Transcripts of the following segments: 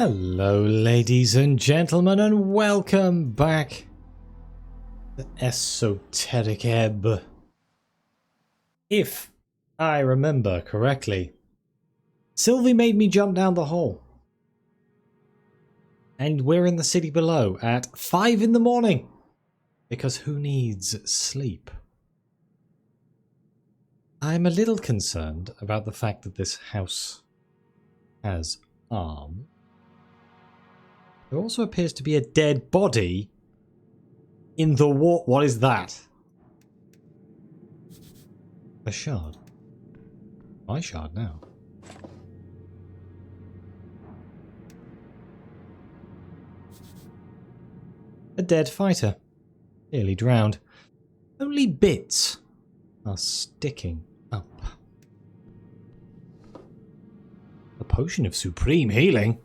Hello, ladies and gentlemen, and welcome back to Esoteric Ebb. If I remember correctly, Sylvie made me jump down the hole. And we're in the city below at 5 in the morning. Because who needs sleep? I'm a little concerned about the fact that this house has arms. There also appears to be a dead body in the water. What is that? A shard. My shard now. A dead fighter. Clearly drowned. Only bits are sticking up. A potion of supreme healing?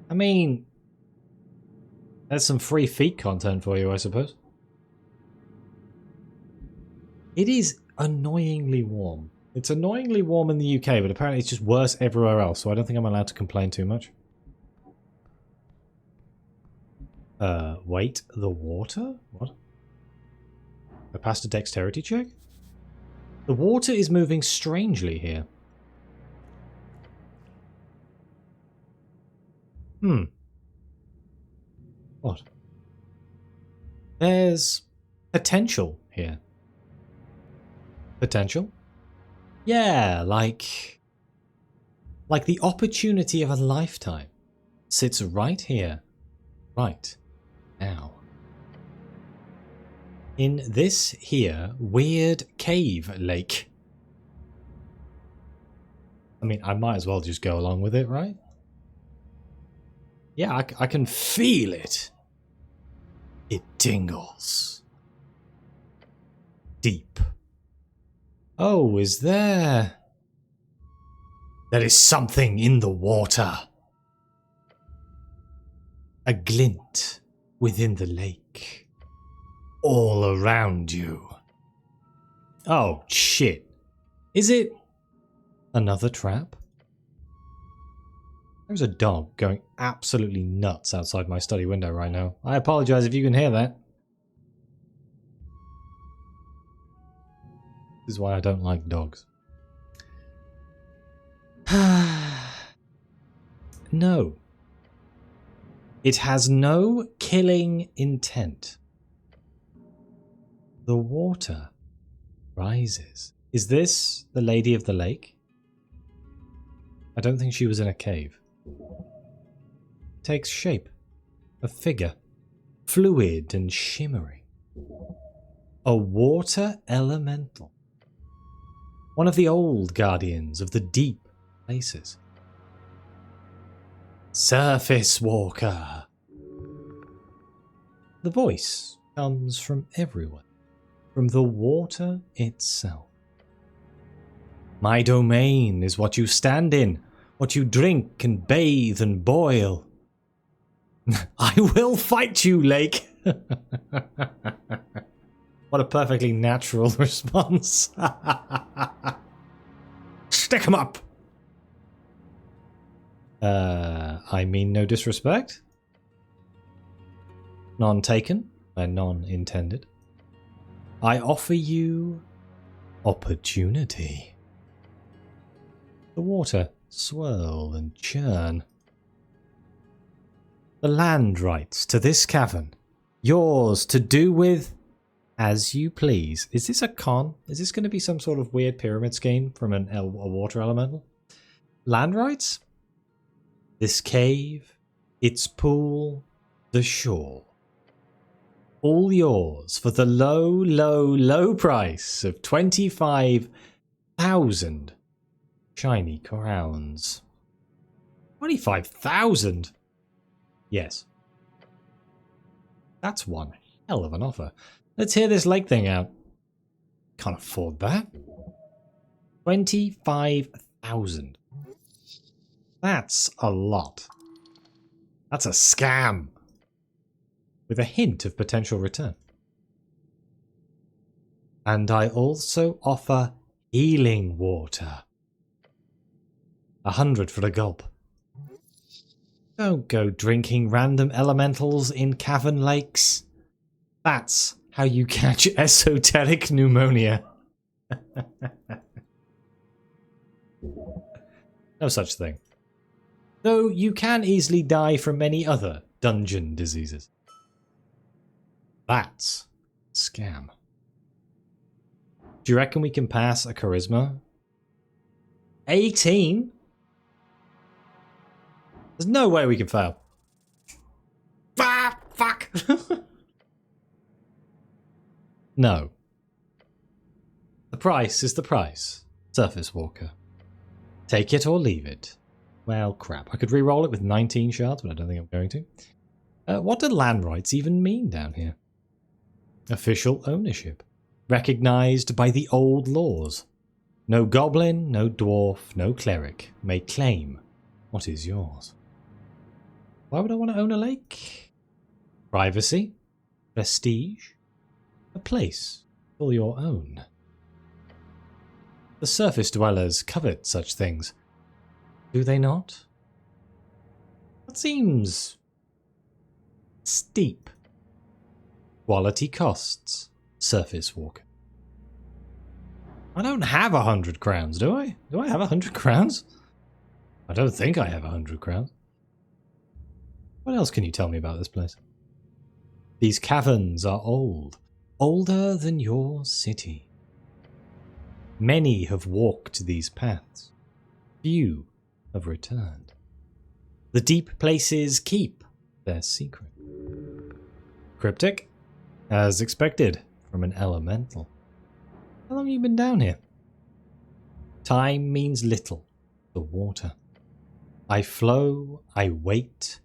I mean, there's some free feat content for you, I suppose. It is annoyingly warm. It's annoyingly warm in the UK, but apparently it's just worse everywhere else, so I don't think I'm allowed to complain too much. Wait, the water? What? I passed a dexterity check? The water is moving strangely here. What? There's potential here. Potential? Yeah, like the opportunity of a lifetime sits right here, right now. In this here weird cave lake. I mean, I might as well just go along with it, right? Yeah, I can feel it. It tingles. Deep. Oh, is there? There is something in the water. A glint within the lake. All around you. Oh, shit. Is it another trap? There's a dog going absolutely nuts outside my study window right now. I apologize if you can hear that. This is why I don't like dogs. No. It has no killing intent. The water rises. Is this the Lady of the Lake? I don't think she was in a cave. Takes shape. A figure. Fluid and shimmering. A water elemental. One of the old guardians of the deep places. Surface Walker. The voice comes from everywhere. From the water itself. My domain is what you stand in. What you drink and bathe and boil. I will fight you, Lake! What a perfectly natural response. Stick 'em up! I mean no disrespect. None taken, and none intended. I offer you opportunity. The water swirl and churn. The land rights to this cavern, yours to do with as you please. Is this a con? Is this going to be some sort of weird pyramid scheme from a water elemental? Land rights? This cave, its pool, the shore. All yours for the low, low, low price of 25,000 shiny crowns. 25,000? Yes. That's one hell of an offer. Let's hear this lake thing out. Can't afford that. 25,000. That's a lot. That's a scam. With a hint of potential return. And I also offer healing water. 100 for a gulp. Don't go drinking random elementals in cavern lakes. That's how you catch esoteric pneumonia. No such thing. Though you can easily die from many other dungeon diseases. That's a scam. Do you reckon we can pass a charisma? 18? There's no way we can fail. Ah, fuck! No. The price is the price. Surface Walker. Take it or leave it. Well, crap. I could re-roll it with 19 shards, but I don't think I'm going to. What do land rights even mean down here? Official ownership. Recognized by the old laws. No goblin, no dwarf, no cleric may claim what is yours. Why would I want to own a lake? Privacy? Prestige? A place all your own. The surface dwellers covet such things. Do they not? That seems steep. Quality costs. Surface Walker. I don't have 100 crowns, do I? Do I have 100 crowns? I don't think I have 100 crowns. What else can you tell me about this place? These caverns are old. Older than your city. Many have walked these paths. Few have returned. The deep places keep their secret. Cryptic? As expected from an elemental. How long have you been down here? Time means little to water. I flow, I wait,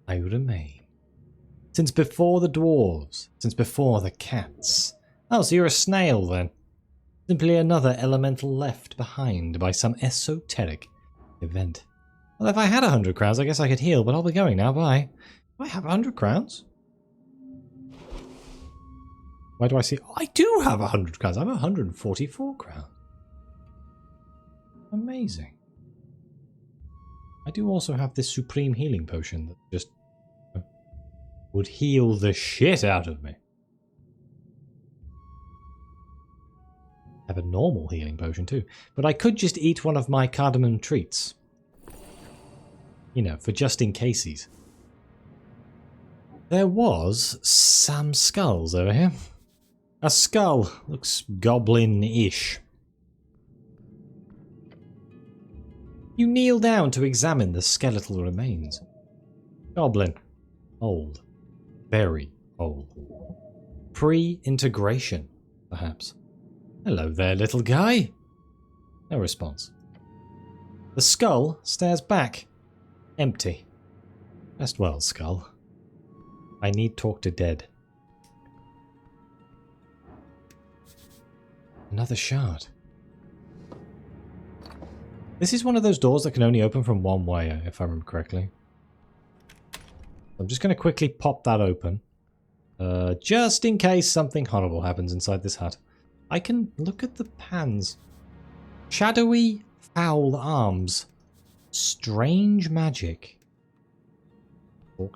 I remain. Since before the dwarves, since before the cats. Oh, so you're a snail then. Simply another elemental left behind by some esoteric event. Well, if I had 100 crowns, I guess I could heal, but I'll be going now, bye. Do I have 100 crowns? Why do I see... Oh, I do have 100 crowns. I have 144 crowns. Amazing. I do also have this supreme healing potion that just would heal the shit out of me. I have a normal healing potion too. But I could just eat one of my cardamom treats. You know, for just in cases. There was some skulls over here. A skull. Looks goblin-ish. You kneel down to examine the skeletal remains. Goblin. Old. Very old. Pre-integration, perhaps. Hello there, little guy. No response. The skull stares back. Empty. Rest well, skull. I need talk to dead. Another shard. This is one of those doors that can only open from one way, if I remember correctly. I'm just going to quickly pop that open. Just in case something horrible happens inside this hut. I can look at the pans. Shadowy, foul arms. Strange magic. I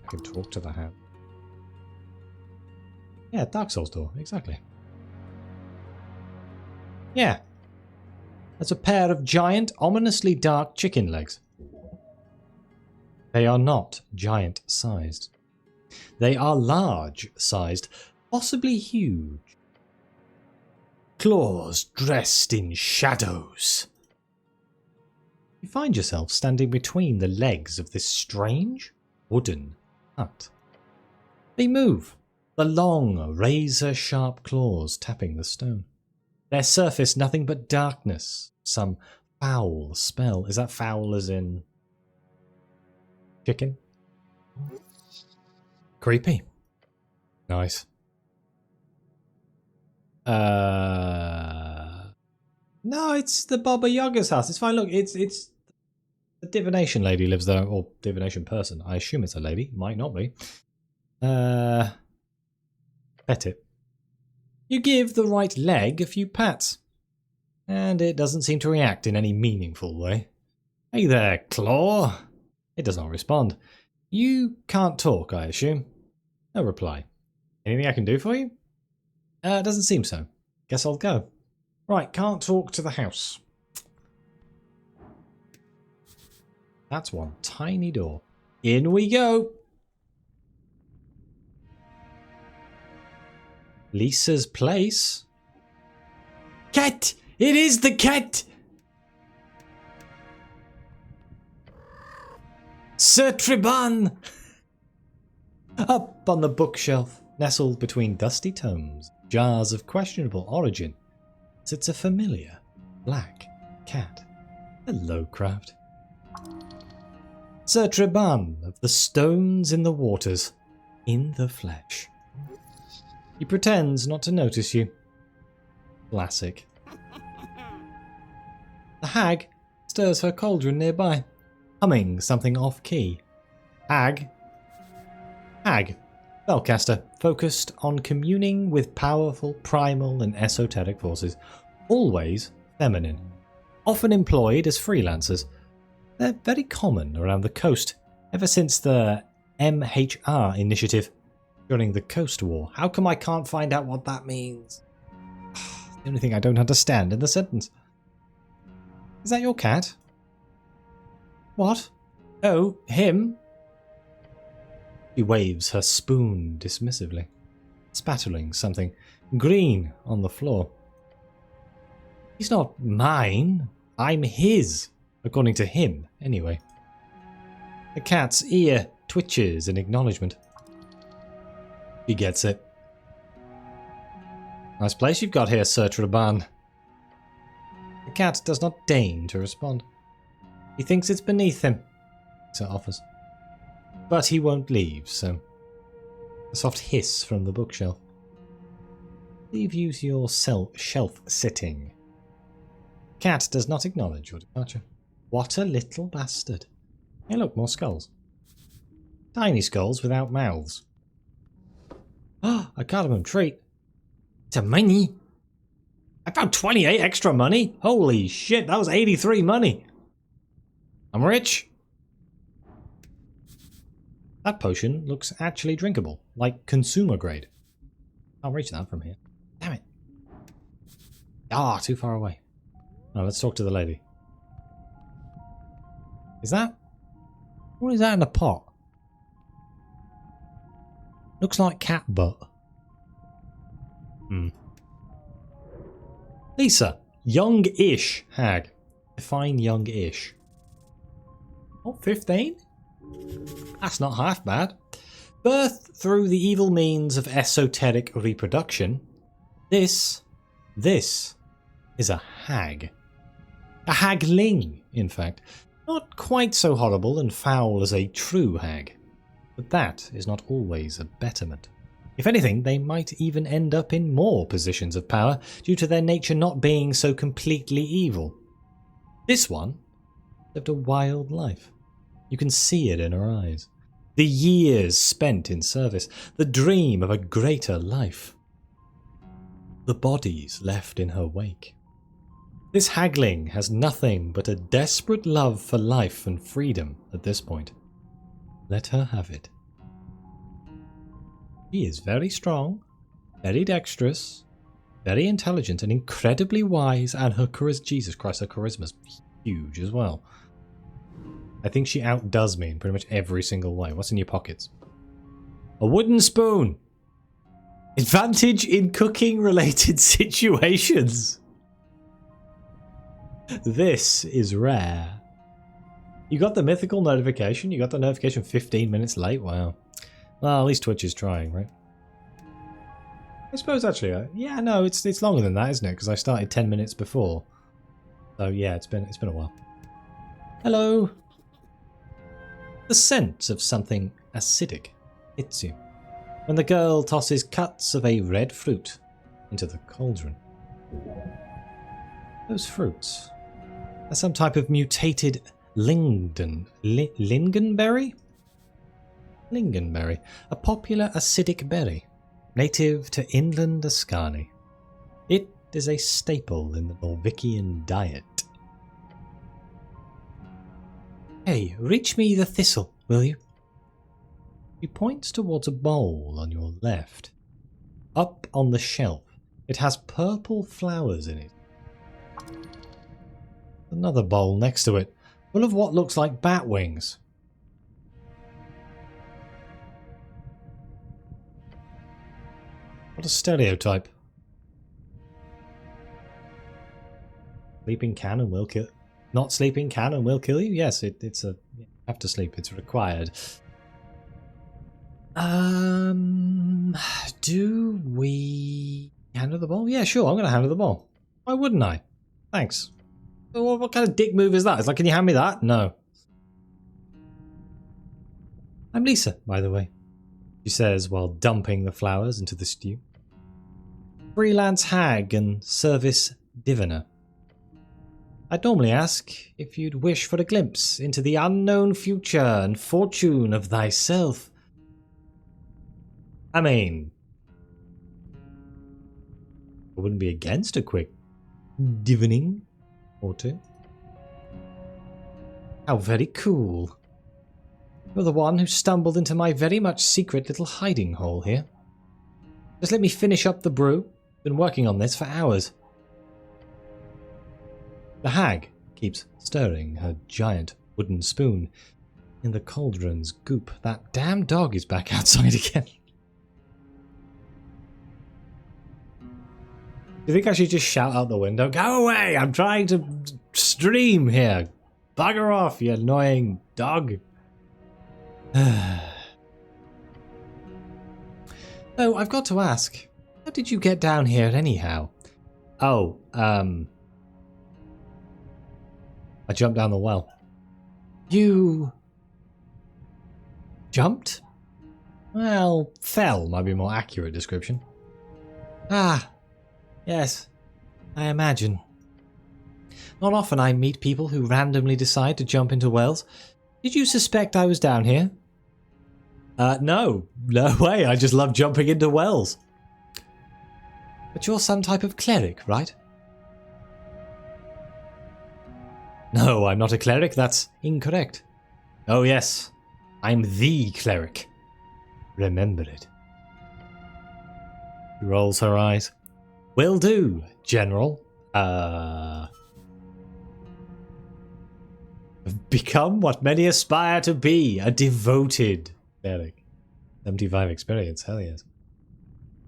can talk to the hand. Yeah, Dark Souls door, exactly. Yeah. That's a pair of giant, ominously dark chicken legs. They are not giant-sized. They are large-sized, possibly huge. Claws dressed in shadows. You find yourself standing between the legs of this strange, wooden hut. They move, the long, razor-sharp claws tapping the stone. Their surface nothing but darkness, some foul spell. Is that foul as in chicken? Creepy. Nice. No, it's the Baba Yaga's house. It's fine. Look, it's the divination lady lives there, or divination person. I assume it's a lady. Might not be. Pet it. You give the right leg a few pats, and it doesn't seem to react in any meaningful way. Hey there, Claw. It does not respond. You can't talk, I assume. No reply. Anything I can do for you? Doesn't seem so. Guess I'll go. Right, can't talk to the house. That's one tiny door. In we go. Lisa's place? Cat! It is the cat! Sir Treban! Up on the bookshelf, nestled between dusty tomes, jars of questionable origin, sits a familiar black cat. Hello, Craft. Sir Treban of the stones in the waters, in the flesh. He pretends not to notice you. Classic. The hag stirs her cauldron nearby, humming something off-key. Hag, spellcaster, focused on communing with powerful primal and esoteric forces, always feminine, often employed as freelancers. They're very common around the coast, ever since the MHR initiative during the Coast War. How come I can't find out what that means? The only thing I don't understand in the sentence. Is that your cat? What? Oh, him? She waves her spoon dismissively, spattering something green on the floor. He's not mine. I'm his, according to him, anyway. The cat's ear twitches in acknowledgement. He gets it. Nice place you've got here, Sir Treban. The cat does not deign to respond. He thinks it's beneath him, Sir offers. But he won't leave, so... A soft hiss from the bookshelf. Leave you to your shelf-sitting. Cat does not acknowledge your departure. What a little bastard. Hey look, more skulls. Tiny skulls without mouths. Ah, a cardamom treat. It's a money. I found 28 extra money. Holy shit, that was 83 money. I'm rich. That potion looks actually drinkable, like consumer grade. Can't reach that from here. Damn it. Ah, too far away. Now let's talk to the lady. Is that? What is that in a pot? Looks like cat butt. Lisa, young-ish hag. Define young-ish. Oh, 15? That's not half bad. Birthed through the evil means of esoteric reproduction, this is a hag. A hagling, in fact. Not quite so horrible and foul as a true hag. But that is not always a betterment. If anything, they might even end up in more positions of power due to their nature not being so completely evil. This one lived a wild life. You can see it in her eyes. The years spent in service, the dream of a greater life. The bodies left in her wake. This hagling has nothing but a desperate love for life and freedom at this point. Let her have it. She is very strong, very dexterous, very intelligent, and incredibly wise, and her charisma, Jesus Christ, her charisma's huge as well. I think she outdoes me in pretty much every single way. What's in your pockets? A wooden spoon! Advantage in cooking-related situations! This is rare. You got the mythical notification? You got the notification 15 minutes late? Wow. Well, at least Twitch is trying, right? I suppose actually, yeah, no, it's longer than that, isn't it? Because I started 10 minutes before. So yeah, it's been a while. Hello. The scent of something acidic hits you when the girl tosses cuts of a red fruit into the cauldron. Those fruits are some type of mutated lingonberry? Lingonberry, a popular acidic berry, native to inland Ascani. It is a staple in the Norvikian diet. Hey, reach me the thistle, will you? He points towards a bowl on your left. Up on the shelf, it has purple flowers in it. Another bowl next to it, full of what looks like bat wings. What a stereotype. Sleeping can and will kill. Not sleeping can and will kill you? Yes, it's a... You have to sleep, it's required. Do we handle the ball? Yeah, sure, I'm going to handle the ball. Why wouldn't I? Thanks. What kind of dick move is that? It's like, can you hand me that? No. I'm Lisa, by the way, she says while dumping the flowers into the stew. Freelance hag and service diviner. I'd normally ask if you'd wish for a glimpse into the unknown future and fortune of thyself. I mean, I wouldn't be against a quick divining or two. How very cool. You're the one who stumbled into my very much secret little hiding hole here. Just let me finish up the brew. Been working on this for hours. The hag keeps stirring her giant wooden spoon in the cauldron's goop. That damn dog is back outside again. Do you think I should just shout out the window? Go away! I'm trying to stream here. Bugger off, you annoying dog. Oh, I've got to ask. How did you get down here anyhow? Oh, I jumped down the well. You... jumped? Well, fell might be a more accurate description. Ah, yes, I imagine. Not often I meet people who randomly decide to jump into wells. Did you suspect I was down here? No way, I just love jumping into wells. But you're some type of cleric, right? No, I'm not a cleric, that's incorrect. Oh yes, I'm the cleric. Remember it. She rolls her eyes. Will do, General. I've become what many aspire to be, a devoted cleric. 75 experience, hell yes.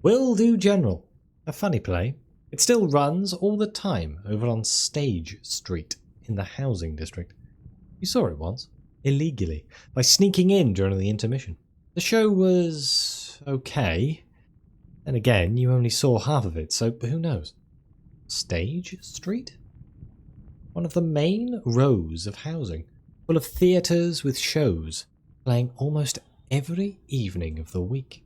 Will do, General. A funny play. It still runs all the time over on Stage Street in the housing district. You saw it once, illegally, by sneaking in during the intermission. The show was okay. And again, you only saw half of it, so who knows? Stage Street? One of the main rows of housing, full of theatres with shows, playing almost every evening of the week.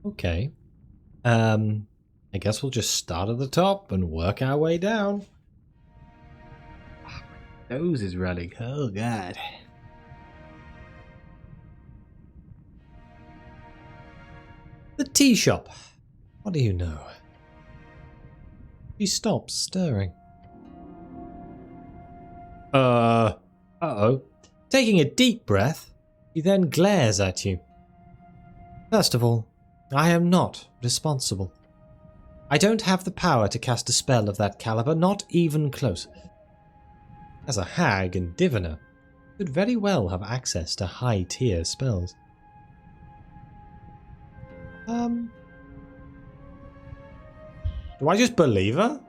Okay. I guess we'll just start at the top and work our way down. Oh, my nose is running. Oh, God. The tea shop. What do you know? She stops stirring. Uh-oh. Taking a deep breath, he then glares at you. First of all, I am not responsible. I don't have the power to cast a spell of that caliber, not even close. As a hag and diviner, you could very well have access to high-tier spells. Do I just believe her?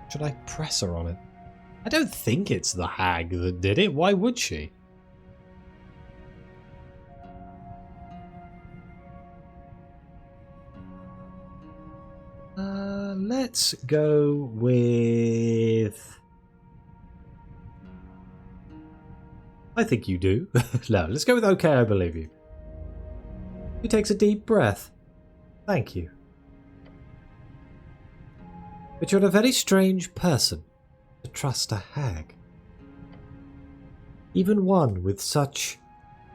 Should I press her on it? I don't think it's the hag that did it. Why would she? Let's go with... I think you do. No, let's go with okay, I believe you. He takes a deep breath. Thank you. But you're a very strange person to trust a hag. Even one with such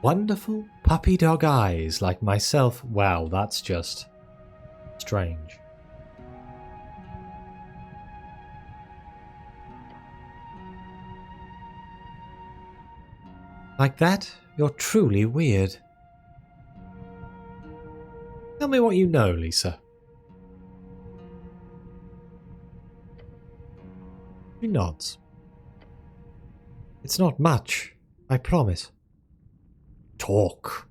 wonderful puppy dog eyes like myself. Wow, that's just strange. Like that? You're truly weird. Tell me what you know, Lisa. She nods. It's not much, I promise. Talk.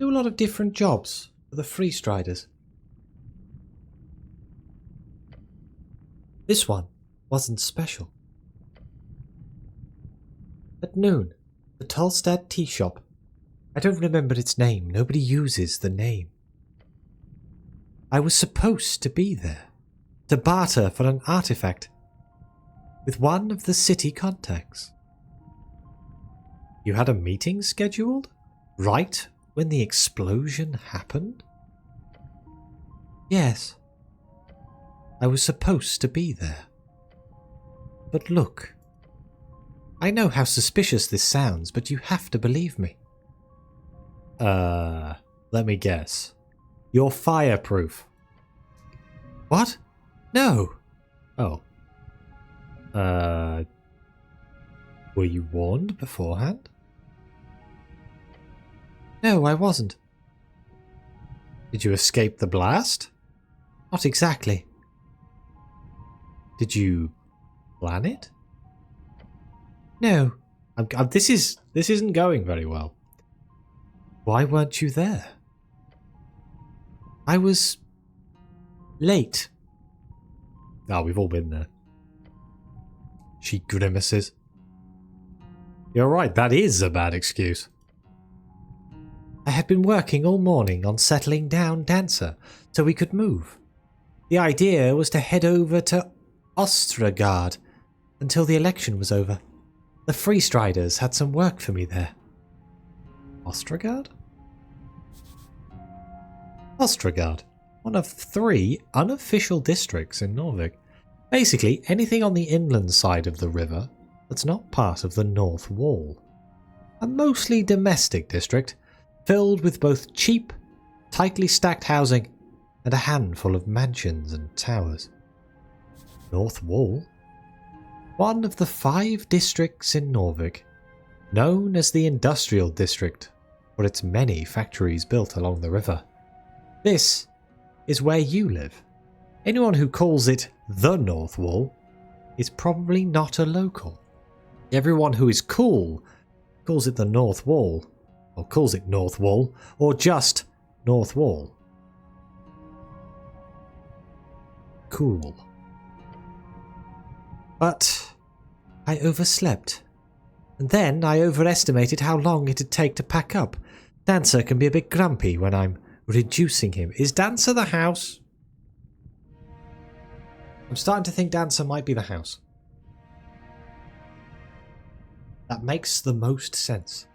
Do a lot of different jobs for the Freestriders. This one wasn't special. At noon, the Tolstad tea shop. I don't remember its name. Nobody uses the name. I was supposed to be there, to barter for an artifact with one of the city contacts. You had a meeting scheduled? Right when the explosion happened? Yes. I was supposed to be there. But look. I know how suspicious this sounds, but you have to believe me. Let me guess. You're fireproof. What? No. Oh. Were you warned beforehand? No, I wasn't. Did you escape the blast? Not exactly. Did you plan it? No. This isn't going very well. Why weren't you there? I was late. Oh, we've all been there. She grimaces. You're right, that is a bad excuse. I had been working all morning on settling down Dancer so we could move. The idea was to head over to Ostrogard until the election was over. The Freestriders had some work for me there. Ostrogard? Ostrogard, one of 3 unofficial districts in Norvik. Basically, anything on the inland side of the river that's not part of the North Wall. A mostly domestic district, filled with both cheap, tightly stacked housing and a handful of mansions and towers. North Wall? One of the 5 districts in Norvik, known as the Industrial District for its many factories built along the river. This is where you live. Anyone who calls it the North Wall is probably not a local. Everyone who is cool calls it the North Wall, or calls it North Wall, or just North Wall. Cool. But I overslept. And then I overestimated how long it'd take to pack up. Dancer can be a bit grumpy when I'm reducing him. Is Dancer the house? I'm starting to think Dancer might be the house. That makes the most sense.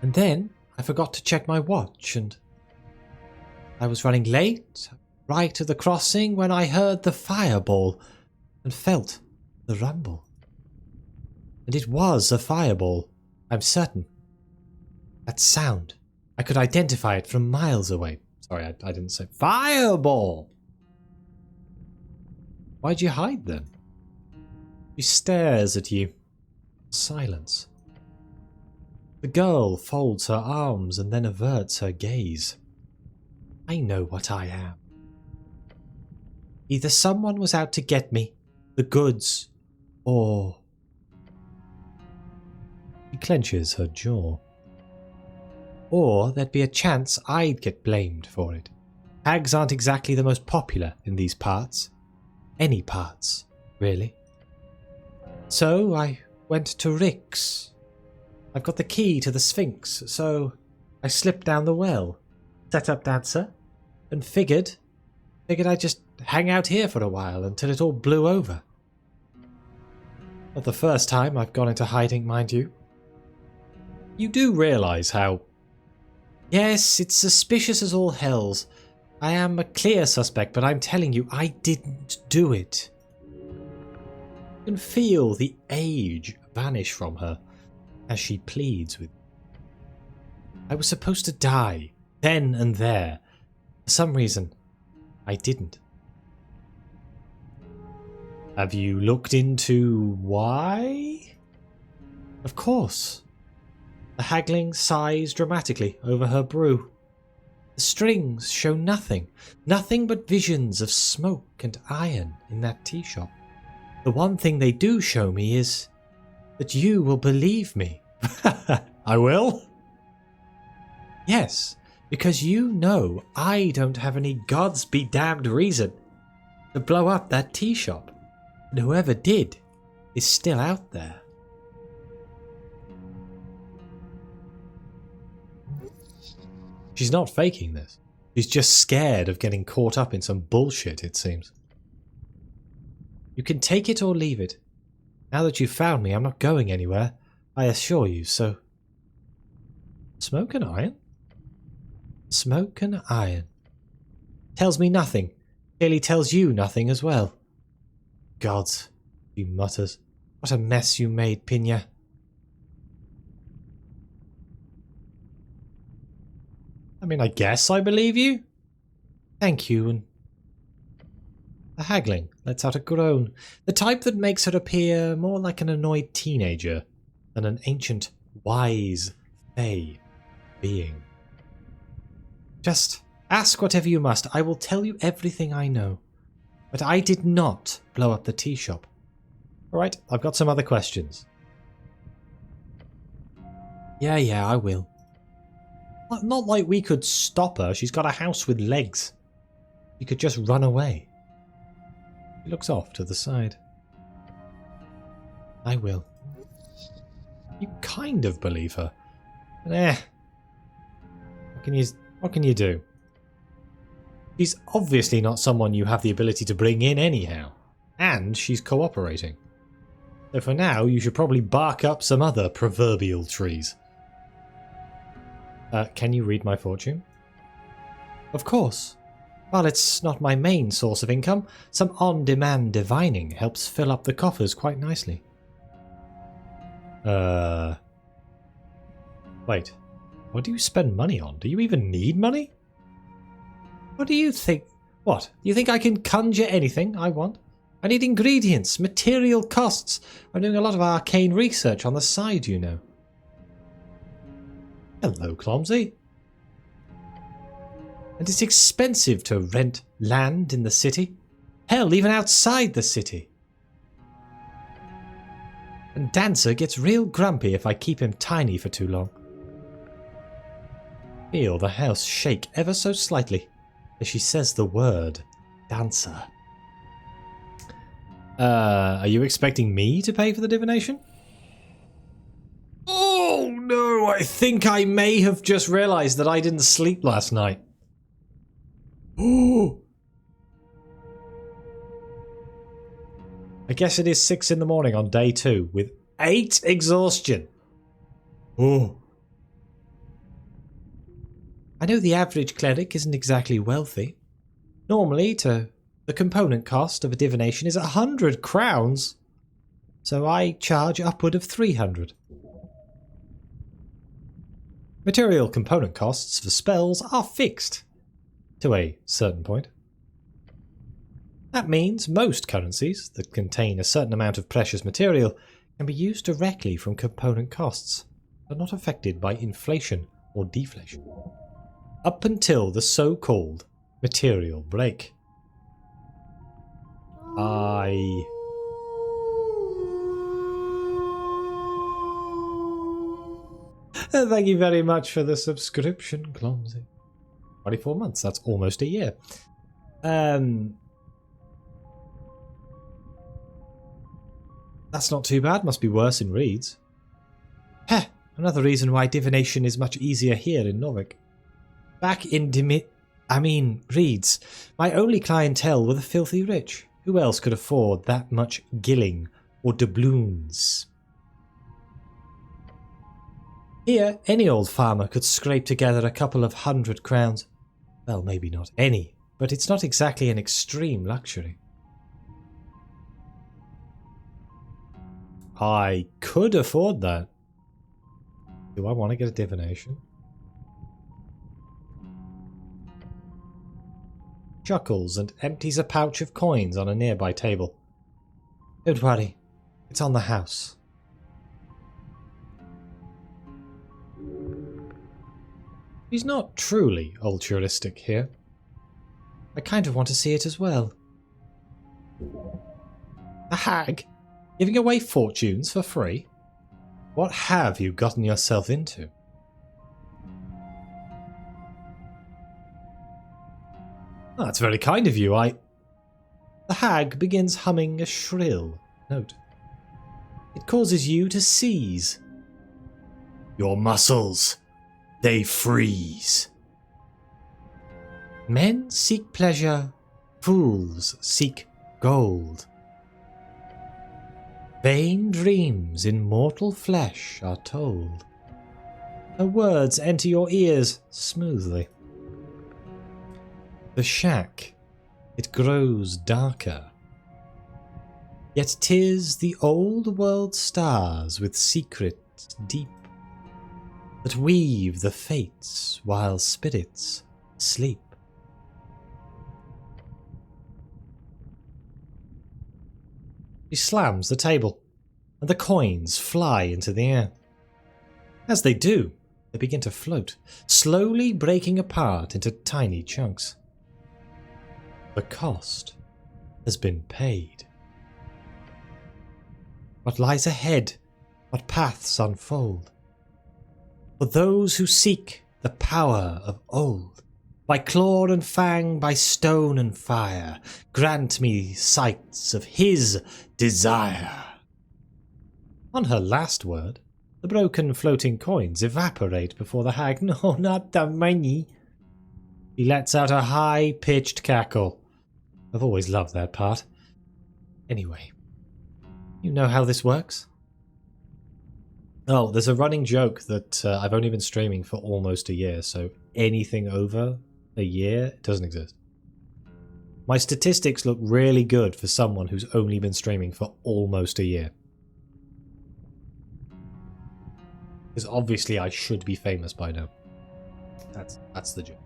And then I forgot to check my watch and I was running late, right at the crossing when I heard the fireball and felt the rumble. And it was a fireball, I'm certain. That sound, I could identify it from miles away. Sorry, I didn't say fireball. Why'd you hide then? She stares at you. Silence. The girl folds her arms and then averts her gaze. I know what I am. Either someone was out to get me, the goods, or... She clenches her jaw. Or there'd be a chance I'd get blamed for it. Hags aren't exactly the most popular in these parts. Any parts, really. So I went to Rick's. I've got the key to the Sphinx, so I slipped down the well, set up Dancer, and figured I'd just hang out here for a while until it all blew over. Not the first time I've gone into hiding, mind you. You do realise how... Yes, it's suspicious as all hells. I am a clear suspect, but I'm telling you, I didn't do it. You can feel the age vanish from her as she pleads with you. I was supposed to die, then and there. For some reason, I didn't. Have you looked into why? Of course. The hagling sighs dramatically over her brew. The strings show nothing, nothing but visions of smoke and iron in that tea shop. The one thing they do show me is that you will believe me. I will? Yes, because you know I don't have any gods be damned reason to blow up that tea shop, and whoever did is still out there. She's not faking this. She's just scared of getting caught up in some bullshit, it seems. You can take it or leave it. Now that you've found me, I'm not going anywhere, I assure you, so... Smoke and iron? Smoke and iron. Tells me nothing. Clearly tells you nothing as well. Gods, she mutters. What a mess you made, Pina. I mean, I guess I believe you. Thank you, and... The hagling lets out a groan, the type that makes her appear more like an annoyed teenager than an ancient, wise, fey being. Just ask whatever you must. I will tell you everything I know. But I did not blow up the tea shop. Alright, I've got some other questions. Yeah, I will. Not like we could stop her. She's got a house with legs. She could just run away. He looks off to the side. I will. You kind of believe her. But what can you do? She's obviously not someone you have the ability to bring in anyhow. And she's cooperating. So for now, you should probably bark up some other proverbial trees. Can you read my fortune? Of course. While it's not my main source of income, some on-demand divining helps fill up the coffers quite nicely. Wait. What do you spend money on? Do you even need money? What do you think? What? You think I can conjure anything I want? I need ingredients, material costs. I'm doing a lot of arcane research on the side, you know. Hello, Clumsy. And it's expensive to rent land in the city. Hell, even outside the city. And Dancer gets real grumpy if I keep him tiny for too long. Feel the house shake ever so slightly as she says the word Dancer. Are you expecting me to pay for the divination? Oh no, I think I may have just realised that I didn't sleep last night. Oh! I guess it is 6 in the morning on day 2 with 8 exhaustion. Oh. I know the average cleric isn't exactly wealthy. Normally, the component cost of a divination is 100 crowns. So I charge upward of 300. Material component costs for spells are fixed to a certain point. That means most currencies that contain a certain amount of precious material can be used directly from component costs, but not affected by inflation or deflation. Up until the so-called material break. Thank you very much for the subscription, Clumsy. 24 months, that's almost a year. That's not too bad, must be worse in Reeds. Heh, another reason why divination is much easier here in Norwich. Back in Reeds, my only clientele were the filthy rich. Who else could afford that much gilling or doubloons? Here, any old farmer could scrape together a couple of 100 crowns. Well, maybe not any, but it's not exactly an extreme luxury. I could afford that. Do I want to get a divination? chuckles and empties a pouch of coins on a nearby table. Don't worry, it's on the house. He's not truly altruistic here. I kind of want to see it as well. A hag? Giving away fortunes for free? What have you gotten yourself into? Oh, that's very kind of you. The hag begins humming a shrill note. It causes you to seize. Your muscles, they freeze. Men seek pleasure, fools seek gold. Vain dreams in mortal flesh are told. Her words enter your ears smoothly. The shack, it grows darker. Yet 'tis the old world stars with secrets deep that weave the fates while spirits sleep. She slams the table, and the coins fly into the air. As they do, they begin to float, slowly breaking apart into tiny chunks. The cost has been paid. What lies ahead? What paths unfold? For those who seek the power of old, by claw and fang, by stone and fire, grant me sights of his desire. On her last word, the broken floating coins evaporate before the hag. No, not the money. She lets out a high-pitched cackle. I've always loved that part. Anyway, you know how this works? Oh, there's a running joke that I've only been streaming for almost a year, so anything over a year doesn't exist. My statistics look really good for someone who's only been streaming for almost a year. Because obviously I should be famous by now. That's the joke.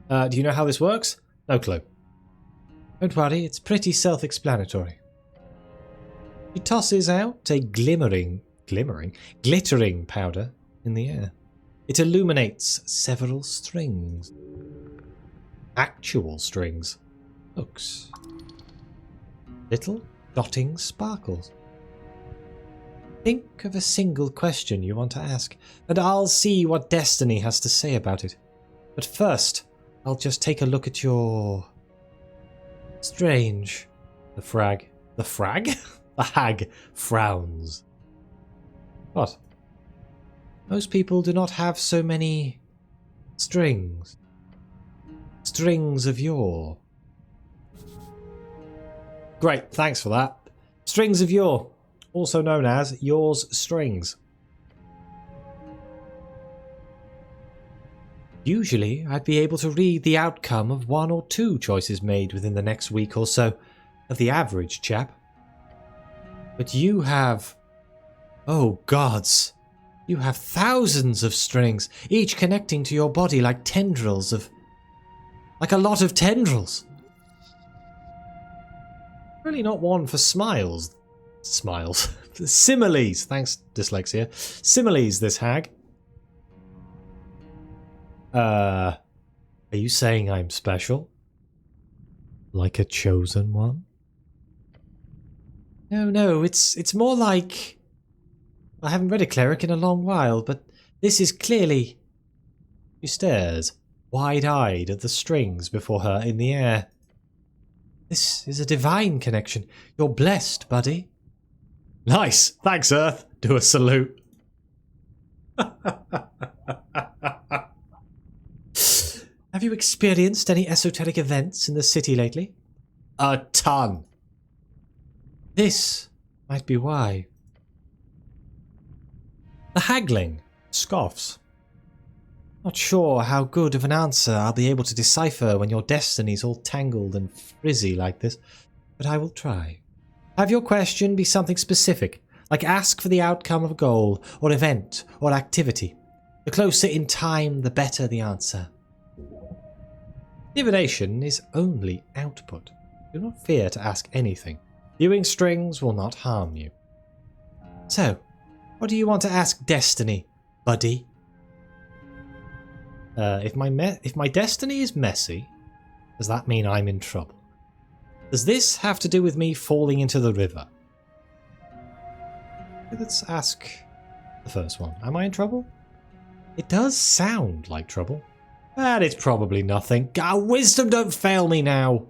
Do you know how this works? No clue. Don't worry, it's pretty self-explanatory. She tosses out a glittering powder in the air. It illuminates several strings. Actual strings. Hooks. Little dotting sparkles. Think of a single question you want to ask, and I'll see what Destiny has to say about it. But first, I'll just take a look at your... Strange. The hag frowns. What? Most people do not have so many strings. Strings of yore. Great, thanks for that. Strings of yore, also known as yours strings. Usually, I'd be able to read the outcome of one or two choices made within the next week or so of the average chap. But you have... Oh gods! You have thousands of strings, each connecting to your body like tendrils of... like a lot of tendrils. Really not one for smiles. Smiles. Similes. Thanks, dyslexia. Similes, this hag. Are you saying I'm special? Like a chosen one? No, it's more like... I haven't read a cleric in a long while, but this is clearly... She stares, wide-eyed at the strings before her in the air. This is a divine connection. You're blessed, buddy. Nice. Thanks, Earth. Do a salute. Have you experienced any esoteric events in the city lately? A ton. This might be why. The hagling scoffs. Not sure how good of an answer I'll be able to decipher when your destiny's all tangled and frizzy like this, but I will try. Have your question be something specific, like ask for the outcome of a goal, or event, or activity. The closer in time, the better the answer. Divination is only output. Do not fear to ask anything. Viewing strings will not harm you. So, what do you want to ask Destiny, buddy? If my destiny is messy, does that mean I'm in trouble? Does this have to do with me falling into the river? Let's ask the first one. Am I in trouble? It does sound like trouble. But it's probably nothing. Wisdom, don't fail me now.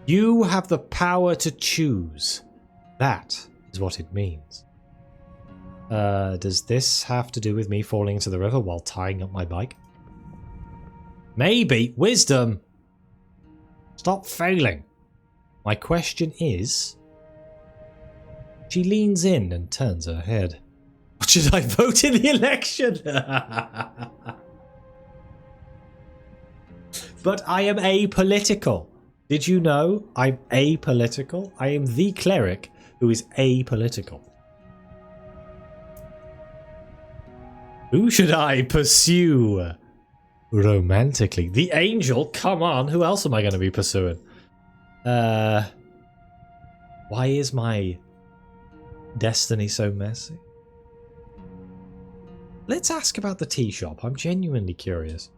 You have the power to choose. That is what it means. Does this have to do with me falling into the river while tying up my bike? Maybe. Wisdom! Stop failing. My question is... She leans in and turns her head. Should I vote in the election? But I am apolitical. Did you know I'm apolitical? I am the cleric who is apolitical. Who should I pursue romantically? The angel? Come on, who else am I going to be pursuing? Why is my destiny so messy? Let's ask about the tea shop. I'm genuinely curious.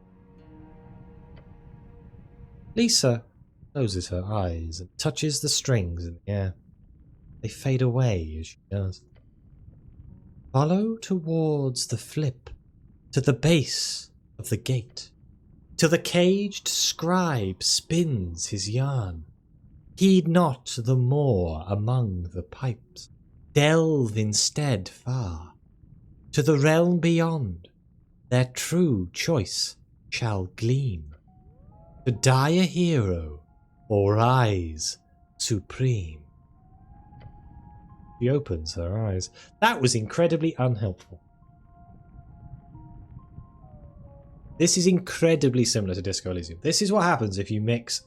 Lisa closes her eyes and touches the strings in the air. They fade away as she does. Follow towards the flip, to the base of the gate, till the caged scribe spins his yarn. Heed not the more among the pipes, delve instead far, to the realm beyond, their true choice shall gleam, to die a hero or rise supreme. She opens her eyes. That was incredibly unhelpful. This is incredibly similar to Disco Elysium. This is what happens if you mix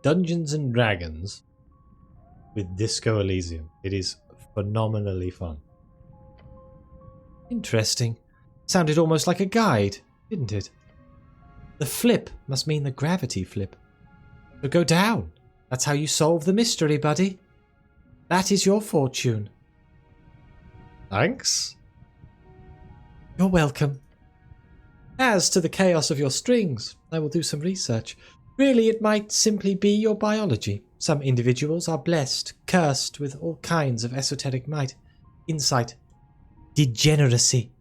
Dungeons and Dragons with Disco Elysium. It is phenomenally fun. Interesting. Sounded almost like a guide, didn't it? The flip must mean the gravity flip. So go down. That's how you solve the mystery, buddy. That is your fortune. Thanks. You're welcome. As to the chaos of your strings, I will do some research. Really, it might simply be your biology. Some individuals are blessed, cursed with all kinds of esoteric might, insight, degeneracy.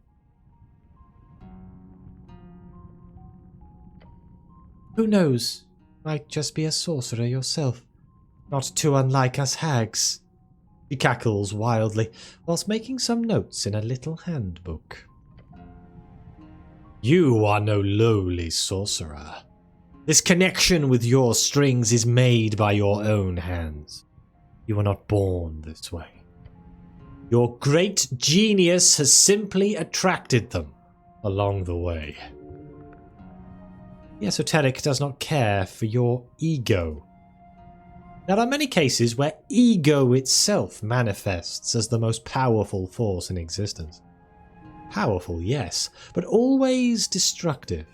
Who knows? Might just be a sorcerer yourself. Not too unlike us hags. She cackles wildly, whilst making some notes in a little handbook. You are no lowly sorcerer. This connection with your strings is made by your own hands. You are not born this way. Your great genius has simply attracted them along the way. The esoteric does not care for your ego. There are many cases where ego itself manifests as the most powerful force in existence. Powerful, yes, but always destructive.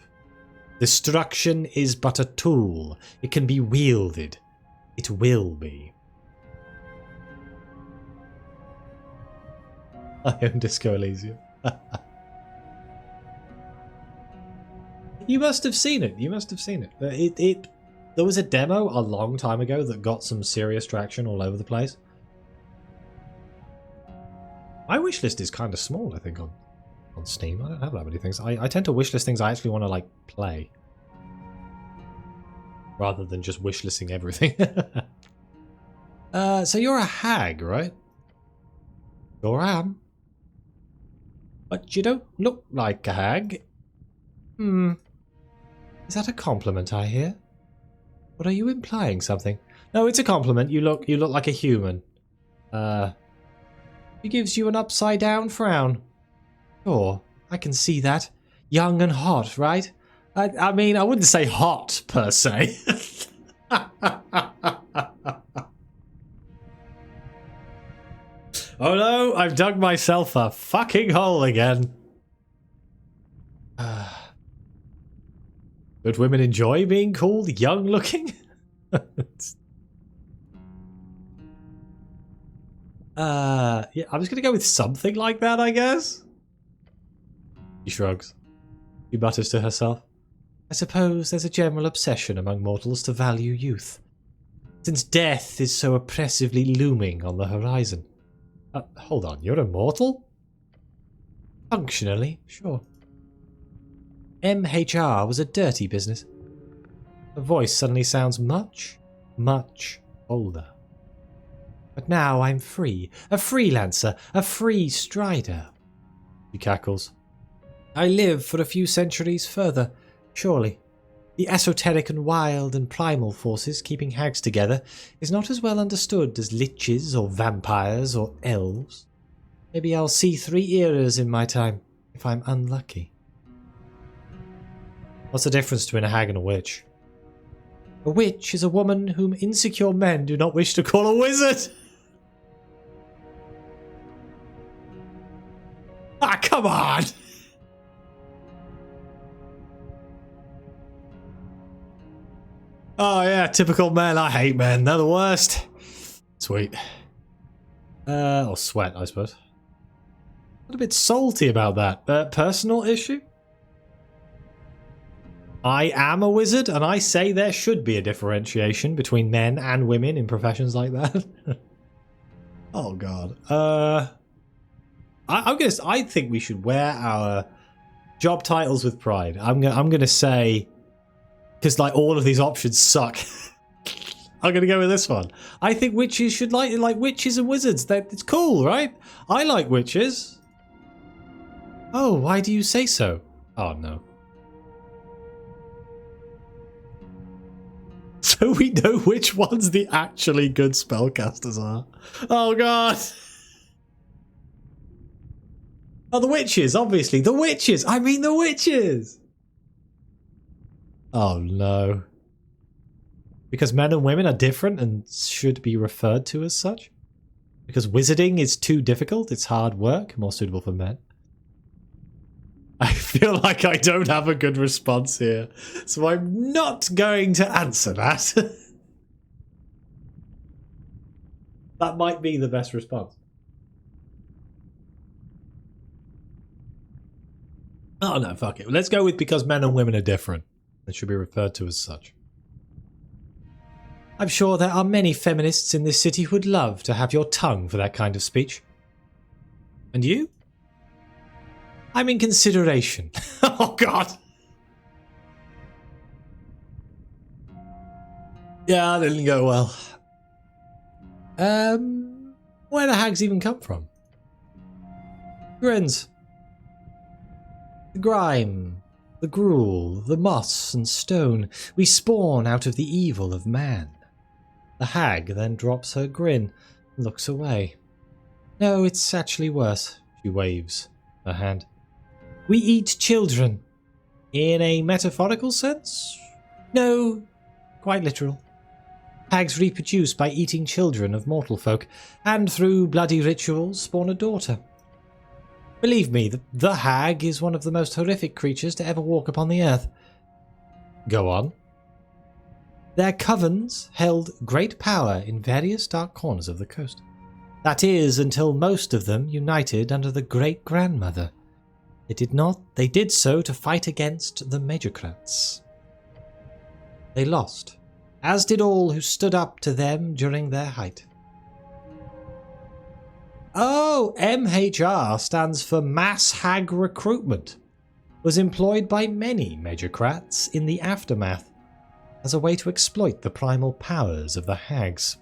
Destruction is but a tool. It can be wielded. It will be. I own Disco Elysium. You must have seen it. You must have seen it. There was a demo a long time ago that got some serious traction all over the place. My wishlist is kind of small, I think, on Steam. I don't have that many things. I tend to wishlist things I actually want to, like, play. Rather than just wishlisting everything. So you're a hag, right? Sure am. But you don't look like a hag. Is that a compliment I hear? Or are you implying something? No, it's a compliment. You look like a human. He gives you an upside down frown. Sure, I can see that. Young and hot, right? I mean, I wouldn't say hot, per se. Oh no, I've dug myself a fucking hole again. Good But women enjoy being called young looking? Yeah, I was gonna go with something like that, I guess. She shrugs. She mutters to herself. I suppose there's a general obsession among mortals to value youth, since death is so oppressively looming on the horizon. Hold on, you're immortal? Functionally, sure. MHR was a dirty business. Her voice suddenly sounds much, much older. But now I'm free, a freelancer, a free strider. She cackles. I live for a few centuries further, surely. The esoteric and wild and primal forces keeping hags together is not as well understood as liches or vampires or elves. Maybe I'll see 3 eras in my time, if I'm unlucky. What's the difference between a hag and a witch? A witch is a woman whom insecure men do not wish to call a wizard! Ah, come on! Oh yeah, typical men. I hate men. They're the worst. Sweet. Or sweat, I suppose. A bit salty about that. Personal issue? I am a wizard, and I say there should be a differentiation between men and women in professions like that. Oh god. I think we should wear our job titles with pride. I'm gonna say, because like all of these options suck. I'm gonna go with this one. I think witches should like witches and wizards. It's cool, right? I like witches. Oh, why do you say so? Oh no. So we know which ones the actually good spellcasters are. Oh god. Oh, the witches, obviously. The witches! I mean the witches! Oh no. Because men and women are different and should be referred to as such? Because wizarding is too difficult, it's hard work, more suitable for men. I feel like I don't have a good response here, so I'm not going to answer that. That might be the best response. Oh no, fuck it. Let's go with because men and women are different. They should be referred to as such. I'm sure there are many feminists in this city who would love to have your tongue for that kind of speech. And you? I'm in consideration. Oh god. Yeah, that didn't go well. Where do hags even come from? Grins. The grime, the gruel, the moss and stone, we spawn out of the evil of man. The hag then drops her grin and looks away. No, it's actually worse. She waves her hand. We eat children. In a metaphorical sense? No, quite literal. Hags reproduce by eating children of mortal folk, and through bloody rituals spawn a daughter. Believe me, the hag is one of the most horrific creatures to ever walk upon the earth. Go on. Their covens held great power in various dark corners of the coast. That is, until most of them united under the great-grandmother. They did so to fight against the Magicrats. They lost, as did all who stood up to them during their height. Oh, MHR stands for Mass Hag Recruitment. Was employed by many Magicrats in the aftermath as a way to exploit the primal powers of the hags.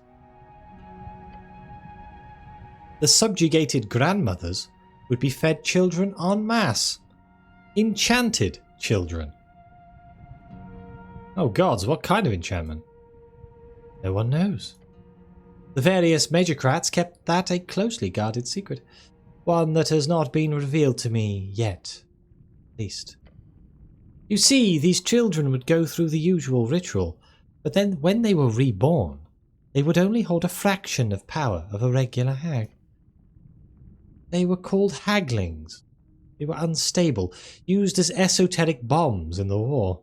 The subjugated grandmothers would be fed children en masse. Enchanted children. Oh gods, what kind of enchantment? No one knows. The various Magicrats kept that a closely guarded secret, one that has not been revealed to me yet, at least. You see, these children would go through the usual ritual, but then when they were reborn, they would only hold a fraction of power of a regular hag. They were called haglings. They were unstable, used as esoteric bombs in the war.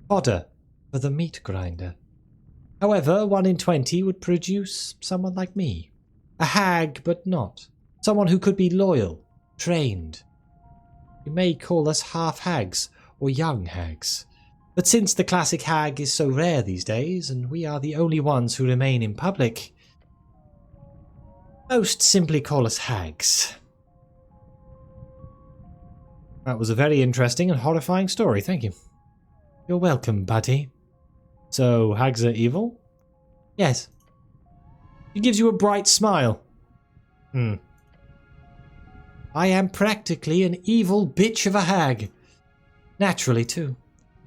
Fodder for the meat grinder. However, 1 in 20 would produce someone like me. A hag, but not. Someone who could be loyal, trained. You may call us half-hags or young hags. But since the classic hag is so rare these days, and we are the only ones who remain in public, most simply call us hags. That was a very interesting and horrifying story, thank you. You're welcome, buddy. So, hags are evil? Yes. It gives you a bright smile. I am practically an evil bitch of a hag. Naturally, too.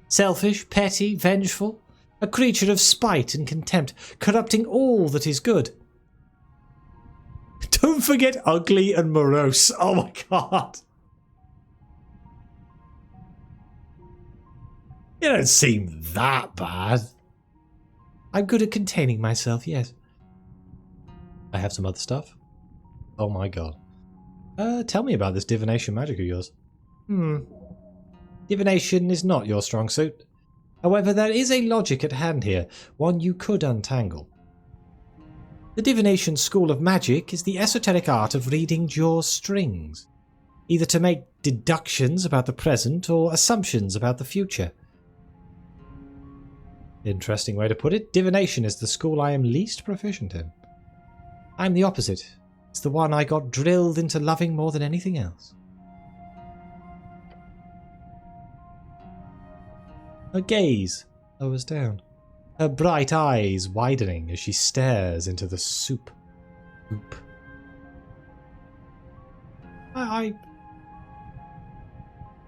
Selfish, petty, vengeful. A creature of spite and contempt, corrupting all that is good. Don't forget ugly and morose. Oh my god. You don't seem that bad. I'm good at containing myself, yes. I have some other stuff. Oh my god. Tell me about this divination magic of yours. Divination is not your strong suit. However, there is a logic at hand here, one you could untangle. The divination school of magic is the esoteric art of reading jaw strings, either to make deductions about the present or assumptions about the future. Interesting way to put it. Divination is the school I am least proficient in. I'm the opposite. It's the one I got drilled into loving more than anything else. Her gaze lowers down, her bright eyes widening as she stares into the soup.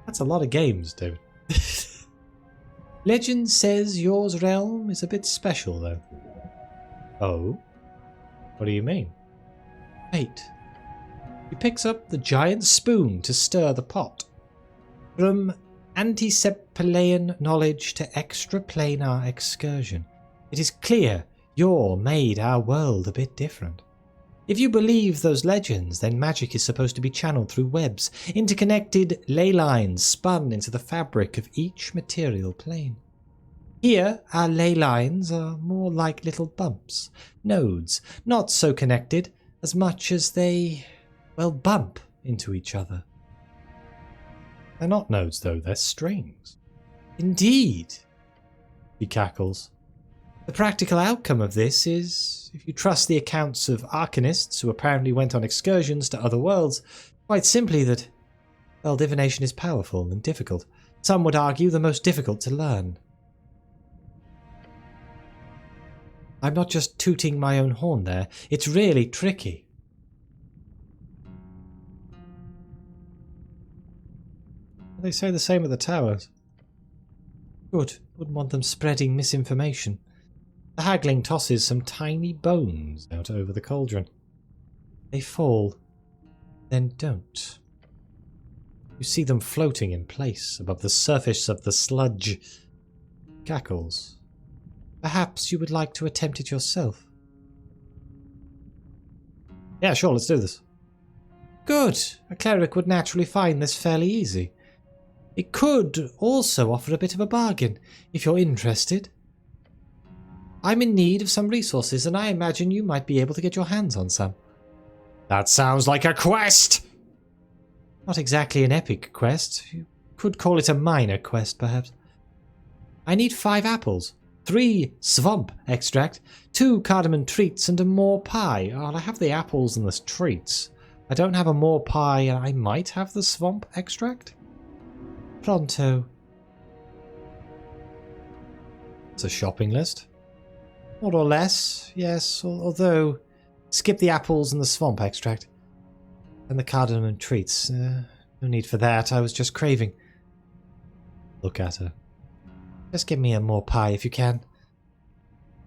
That's a lot of games, David. Legend says yours realm is a bit special, though. Oh? What do you mean? Wait. He picks up the giant spoon to stir the pot. From antisepalaean knowledge to extraplanar excursion, it is clear you're made our world a bit different. If you believe those legends, then magic is supposed to be channeled through webs, interconnected ley lines spun into the fabric of each material plane. Here, our ley lines are more like little bumps, nodes, not so connected as much as they, well, bump into each other. They're not nodes, though, they're strings. Indeed, he cackles. The practical outcome of this is, if you trust the accounts of arcanists who apparently went on excursions to other worlds, quite simply that, well, divination is powerful and difficult. Some would argue the most difficult to learn. I'm not just tooting my own horn there, it's really tricky. They say the same at the towers. Good, wouldn't want them spreading misinformation. The hagling tosses some tiny bones out over the cauldron. They fall, then don't. You see them floating in place above the surface of the sludge. Cackles. Perhaps you would like to attempt it yourself. Yeah, sure, let's do this. Good. A cleric would naturally find this fairly easy. It could also offer a bit of a bargain, if you're interested. I'm in need of some resources, and I imagine you might be able to get your hands on some. That sounds like a quest! Not exactly an epic quest. You could call it a minor quest, perhaps. I need 5 apples, 3 swamp extract, 2 cardamom treats, and a more pie. Oh, I have the apples and the treats. I don't have a more pie, and I might have the swamp extract? Pronto. It's a shopping list. More or less, yes, although skip the apples and the swamp extract. And the cardamom treats. No need for that, I was just craving. Look at her. Just give me a more pie if you can.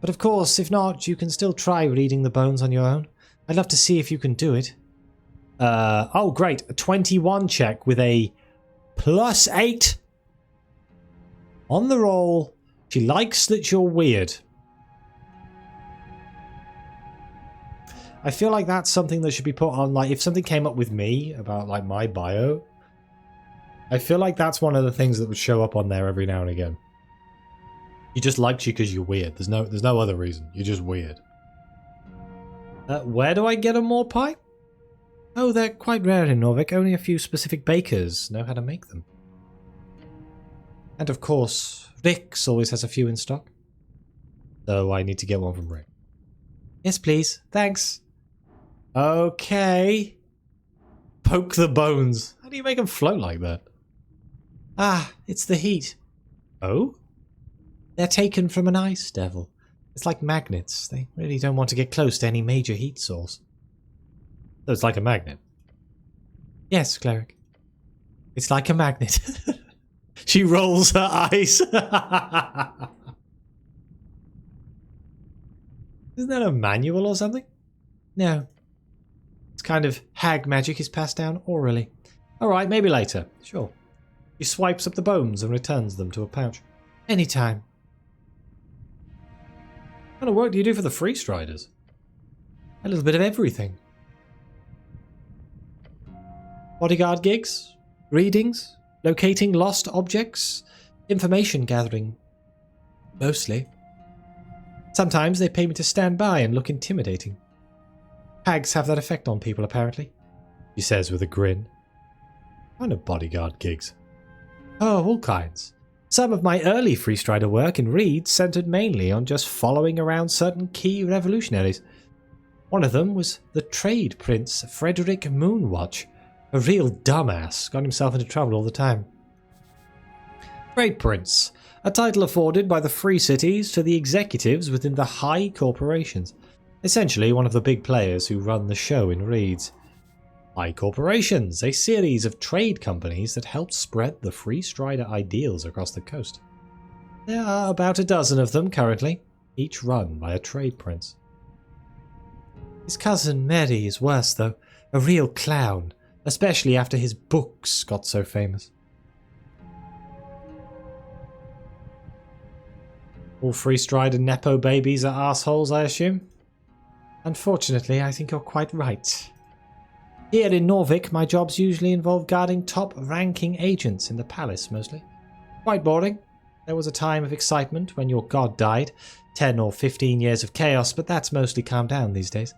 But of course, if not, you can still try reading the bones on your own. I'd love to see if you can do it. Oh great, a 21 check with a +8. On the roll. She likes that you're weird. I feel like that's something that should be put on, like, if something came up with me about, like, my bio, I feel like that's one of the things that would show up on there every now and again. He just likes you because you're weird. There's no other reason. You're just weird. Where do I get a more pie? Oh, they're quite rare in Norvik. Only a few specific bakers know how to make them. And of course, Rick's always has a few in stock. So I need to get one from Rick. Yes, please. Thanks. Okay. Poke the bones. How do you make them float like that? Ah, it's the heat. Oh? They're taken from an ice devil. It's like magnets. They really don't want to get close to any major heat source. So it's like a magnet? Yes, cleric. It's like a magnet. She rolls her eyes. Isn't that a manual or something? No. It's kind of hag magic is passed down orally. Alright, maybe later. Sure. She swipes up the bones and returns them to a pouch. Anytime. What kind of work do you do for the Free Striders? A little bit of everything. Bodyguard gigs, readings, locating lost objects, information gathering. Mostly. Sometimes they pay me to stand by and look intimidating. Hags have that effect on people, apparently, she says with a grin. What kind of bodyguard gigs? Oh, all kinds. Some of my early Free Strider work in Reed centered mainly on just following around certain key revolutionaries. One of them was the trade prince Frederick Moonwatch. A real dumbass, got himself into trouble all the time. Trade Prince, a title afforded by the free cities to the executives within the high corporations. Essentially one of the big players who run the show in Reeds. High Corporations, a series of trade companies that help spread the Free Strider ideals across the coast. There are about a dozen of them currently, each run by a trade prince. His cousin Mary is worse though, a real clown. Especially after his books got so famous. All Free Strider Nepo babies are assholes, I assume? Unfortunately, I think you're quite right. Here in Norvik, my jobs usually involve guarding top-ranking agents in the palace, mostly. Quite boring. There was a time of excitement when your god died. 10 or 15 years of chaos, but that's mostly calmed down these days.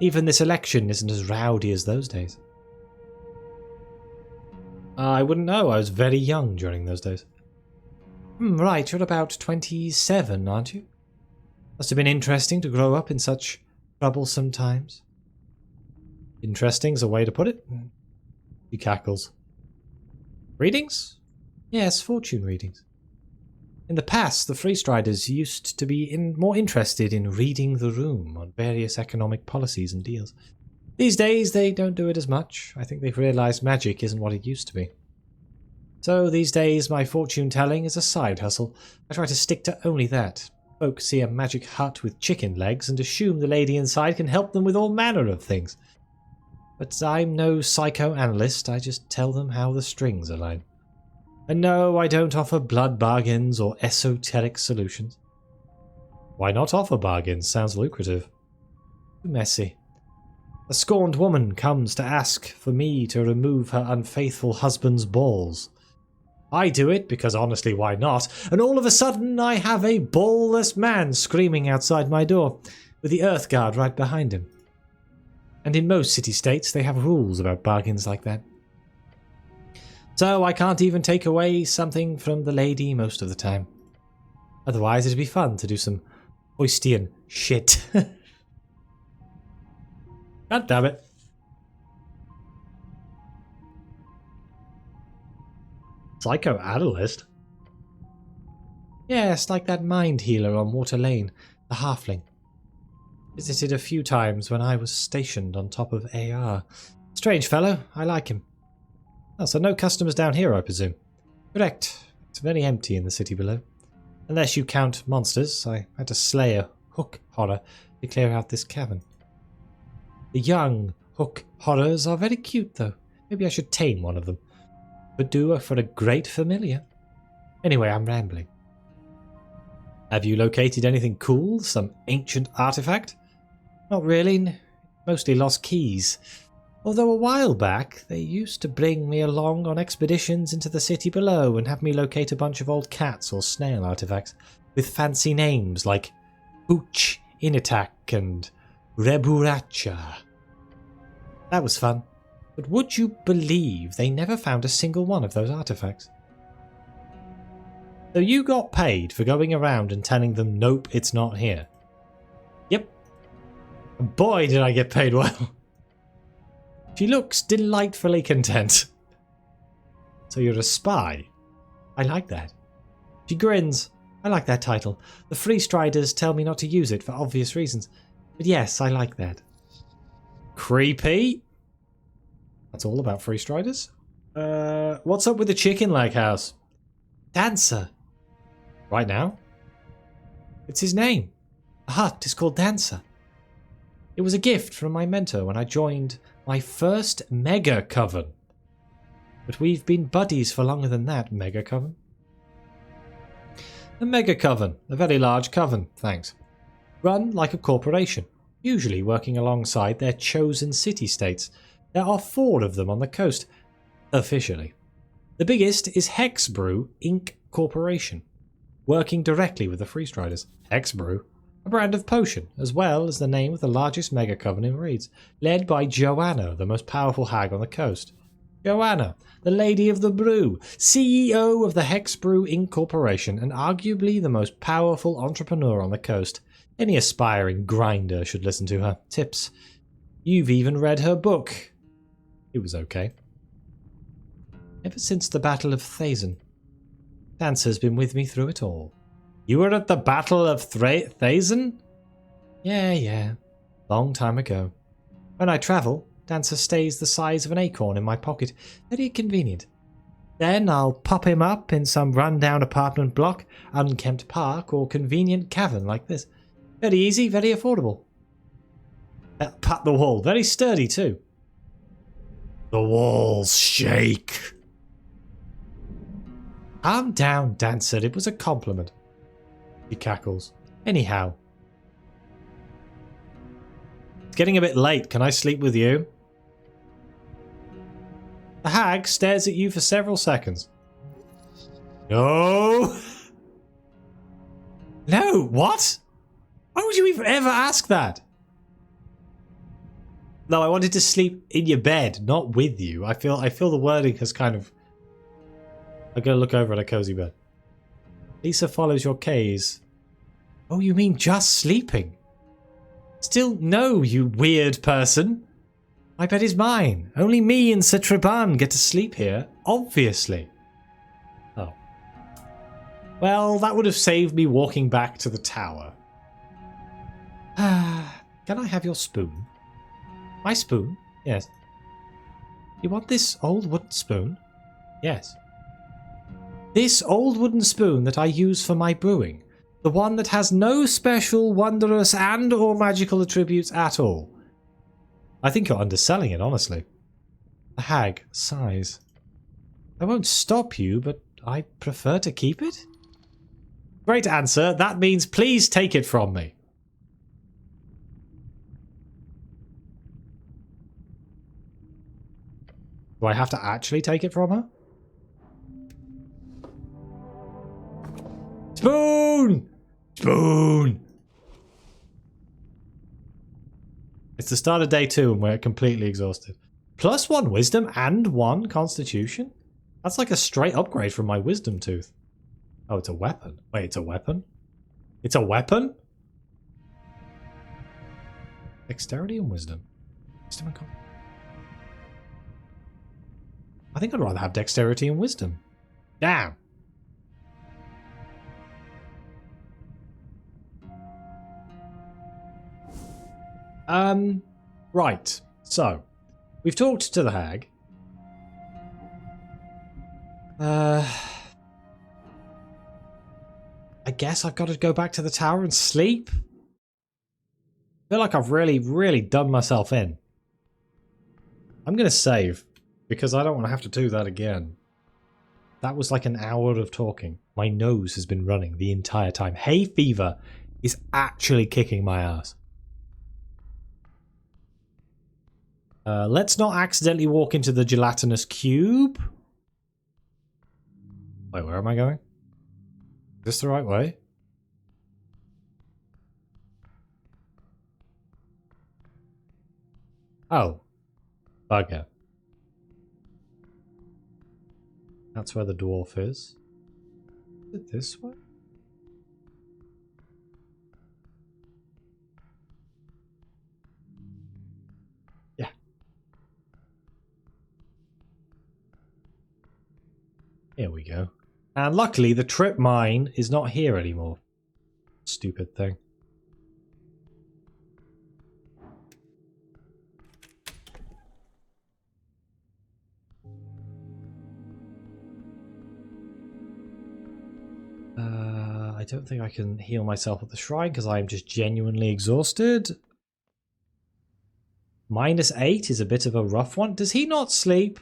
Even this election isn't as rowdy as those days. I wouldn't know. I was very young during those days. Right, you're about 27, aren't you? Must have been interesting to grow up in such troublesome times. Interesting's a way to put it. He cackles. Readings? Yes, fortune readings. In the past, the Free Striders used to be more interested in reading the room on various economic policies and deals. These days, they don't do it as much. I think they've realised magic isn't what it used to be. So these days, my fortune-telling is a side hustle. I try to stick to only that. Folk see a magic hut with chicken legs and assume the lady inside can help them with all manner of things. But I'm no psychoanalyst, I just tell them how the strings align. And no, I don't offer blood bargains or esoteric solutions. Why not offer bargains? Sounds lucrative. Too messy. A scorned woman comes to ask for me to remove her unfaithful husband's balls. I do it because honestly, why not? And all of a sudden I have a ballless man screaming outside my door, with the Earth Guard right behind him. And in most city-states they have rules about bargains like that. So I can't even take away something from the lady most of the time. Otherwise it'd be fun to do some Oystian shit. God damn it. Psychoanalyst? Yes, like that mind healer on Water Lane, the Halfling. Visited a few times when I was stationed on top of AR. Strange fellow, I like him. Oh, so no customers down here, I presume? Correct. It's very empty in the city below. Unless you count monsters, I had to slay a hook horror to clear out this cavern. The young hook horrors are very cute, though. Maybe I should tame one of them. Would do for a great familiar. Anyway, I'm rambling. Have you located anything cool? Some ancient artifact? Not really. Mostly lost keys. Although a while back, they used to bring me along on expeditions into the city below and have me locate a bunch of old cats or snail artifacts. with fancy names like Hooch, Inatak, and Reburacha. That was fun. But would you believe they never found a single one of those artifacts? So you got paid for going around and telling them, nope, it's not here. Yep. And boy, did I get paid well. She looks delightfully content. So you're a spy. I like that. She grins. I like that title. The Free Striders tell me not to use it for obvious reasons. But yes, I like that. Creepy. That's all about Free Striders. What's up with the chicken leg house? Dancer. Right now? It's his name. The hut is called Dancer. It was a gift from my mentor when I joined my first Mega Coven. But we've been buddies for longer than that, Mega Coven. A Mega Coven, a very large coven, thanks. Run like a corporation, usually working alongside their chosen city-states. There are 4 of them on the coast, officially. The biggest is Hexbrew Inc. Corporation, working directly with the Free Striders. Hexbrew, a brand of potion, as well as the name of the largest Mega Coven in Reeds, led by Joanna, the most powerful hag on the coast. Joanna, the Lady of the Brew, CEO of the Hexbrew Inc. Corporation, and arguably the most powerful entrepreneur on the coast. Any aspiring grinder should listen to her tips. You've even read her book. It was okay. Ever since the Battle of Thazen, Dancer's been with me through it all. You were at the Battle of Thazen? Yeah. Long time ago. When I travel, Dancer stays the size of an acorn in my pocket. Very convenient. Then I'll pop him up in some run-down apartment block, unkempt park, or convenient cavern like this. Very easy, very affordable. Pat the wall. Very sturdy too. The walls shake. Calm down, Dancer. It was a compliment. He cackles. Anyhow. It's getting a bit late. Can I sleep with you? The hag stares at you for several seconds. No! No, what? Why would you even ever ask that? No, I wanted to sleep in your bed, not with you. I feel the wording has kind of... I'm going to look over at a cozy bed. Lisa follows your gaze. Oh, you mean just sleeping? Still, no, you weird person. My bed is mine. Only me and Citraban get to sleep here, obviously. Oh. Well, that would have saved me walking back to the tower. Can I have your spoon? My spoon? Yes. You want this old wooden spoon? Yes. This old wooden spoon that I use for my brewing. The one that has no special, wondrous, and or magical attributes at all. I think you're underselling it, honestly. The hag sighs. I won't stop you, but I prefer to keep it. Great answer. That means please take it from me. Do I have to actually take it from her? Spoon! Spoon! It's the start of day 2 and we're completely exhausted. +1 wisdom and 1 constitution? That's like a straight upgrade from my wisdom tooth. Oh, it's a weapon. Wait, it's a weapon? It's a weapon? Dexterity and wisdom. Wisdom and I think I'd rather have dexterity and wisdom. Damn. Right. So, we've talked to the hag. I guess I've got to go back to the tower and sleep? I feel like I've really done myself in. I'm going to save, because I don't want to have to do that again. That was like an hour of talking. My nose has been running the entire time. Hay fever is actually kicking my ass. Let's not accidentally walk into the gelatinous cube. Wait, where am I going? Is this the right way? Oh. Bugger. That's where the dwarf is. Is it this way? Yeah. Here we go. And luckily the trip mine is not here anymore. Stupid thing. I don't think I can heal myself at the shrine because I am just genuinely exhausted. -8 is a bit of a rough one. Does he not sleep?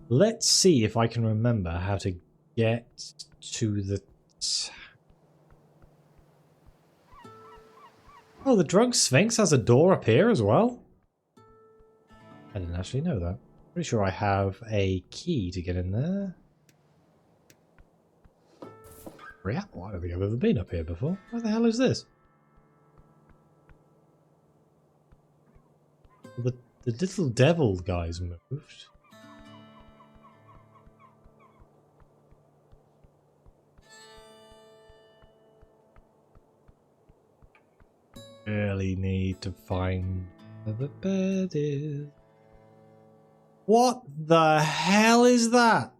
Let's see if I can remember how to get to the... Oh, the drunk sphinx has a door up here as well? I didn't actually know that. Pretty sure I have a key to get in there. Yeah, well, I don't think I've ever been up here before. What the hell is this? The little devil guys moved. Really need to find where the bed is. What the hell is that?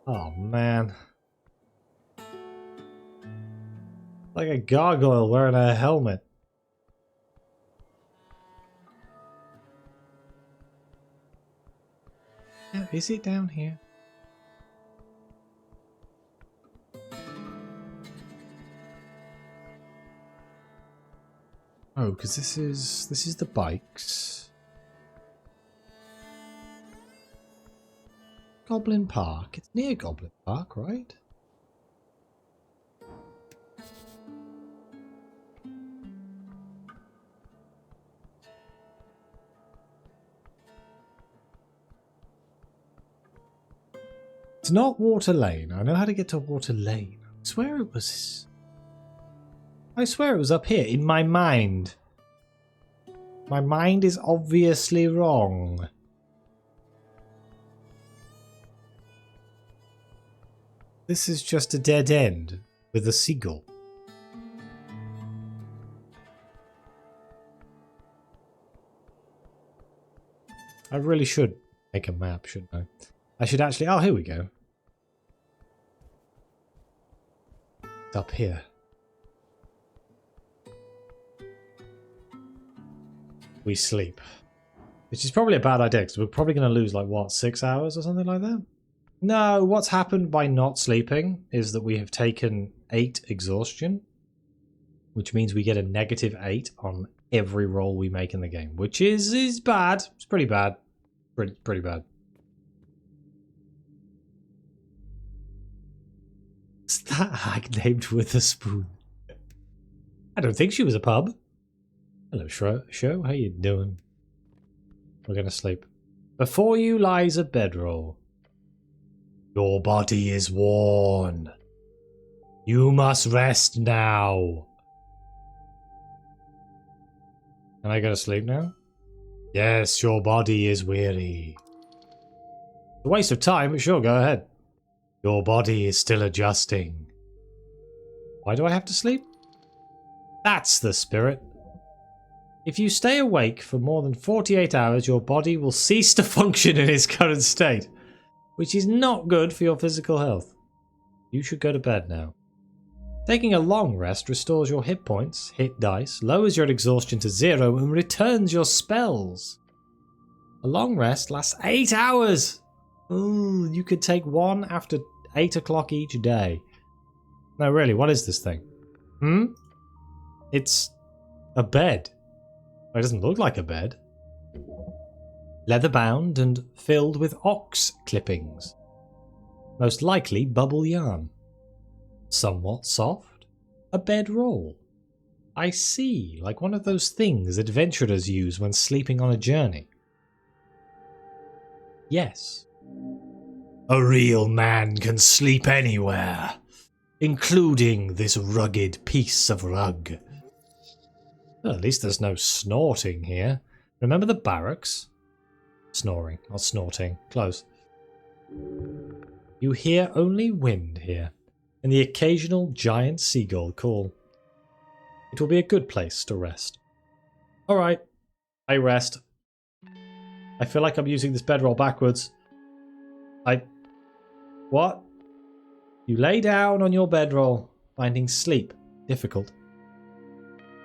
Oh man. Like a gargoyle wearing a helmet. Yeah, is it down here? Oh, because this is the bikes. Goblin Park. It's near Goblin Park, right? It's not Water Lane. I know how to get to Water Lane. I swear it was... I swear it was up here in my mind. My mind is obviously wrong. This is just a dead end with a seagull. I really should make a map, shouldn't I? I should actually... Oh, here we go. It's up here. We sleep. Which is probably a bad idea because we're probably going to lose like, what, 6 hours or something like that? No, what's happened by not sleeping is that we have taken 8 exhaustion, which means we get a -8 on every roll we make in the game, which is bad. It's pretty bad. Pretty bad. Is that hag named Witherspoon? I don't think she was a pub. Hello, Show. How you doing? We're gonna sleep. Before you lies a bedroll. Your body is worn. You must rest now. Can I go to sleep now? Yes, your body is weary. It's a waste of time, but sure, go ahead. Your body is still adjusting. Why do I have to sleep? That's the spirit. If you stay awake for more than 48 hours, your body will cease to function in its current state, which is not good for your physical health. You should go to bed now. Taking a long rest restores your hit points, hit dice, lowers your exhaustion to 0, and returns your spells. A long rest lasts 8 hours! Ooh, you could take one after 8 o'clock each day. No, really, what is this thing? It's a bed. It doesn't look like a bed. Leather bound and filled with ox clippings. Most likely bubble yarn. Somewhat soft. A bed roll. I see. Like one of those things adventurers use when sleeping on a journey. Yes. A real man can sleep anywhere, including this rugged piece of rug. Well, at least there's no snorting here. Remember the barracks? Snoring, not snorting. Close. You hear only wind here, and the occasional giant seagull call. It will be a good place to rest. Alright, I rest. I feel like I'm using this bedroll backwards. What? You lay down on your bedroll, finding sleep difficult.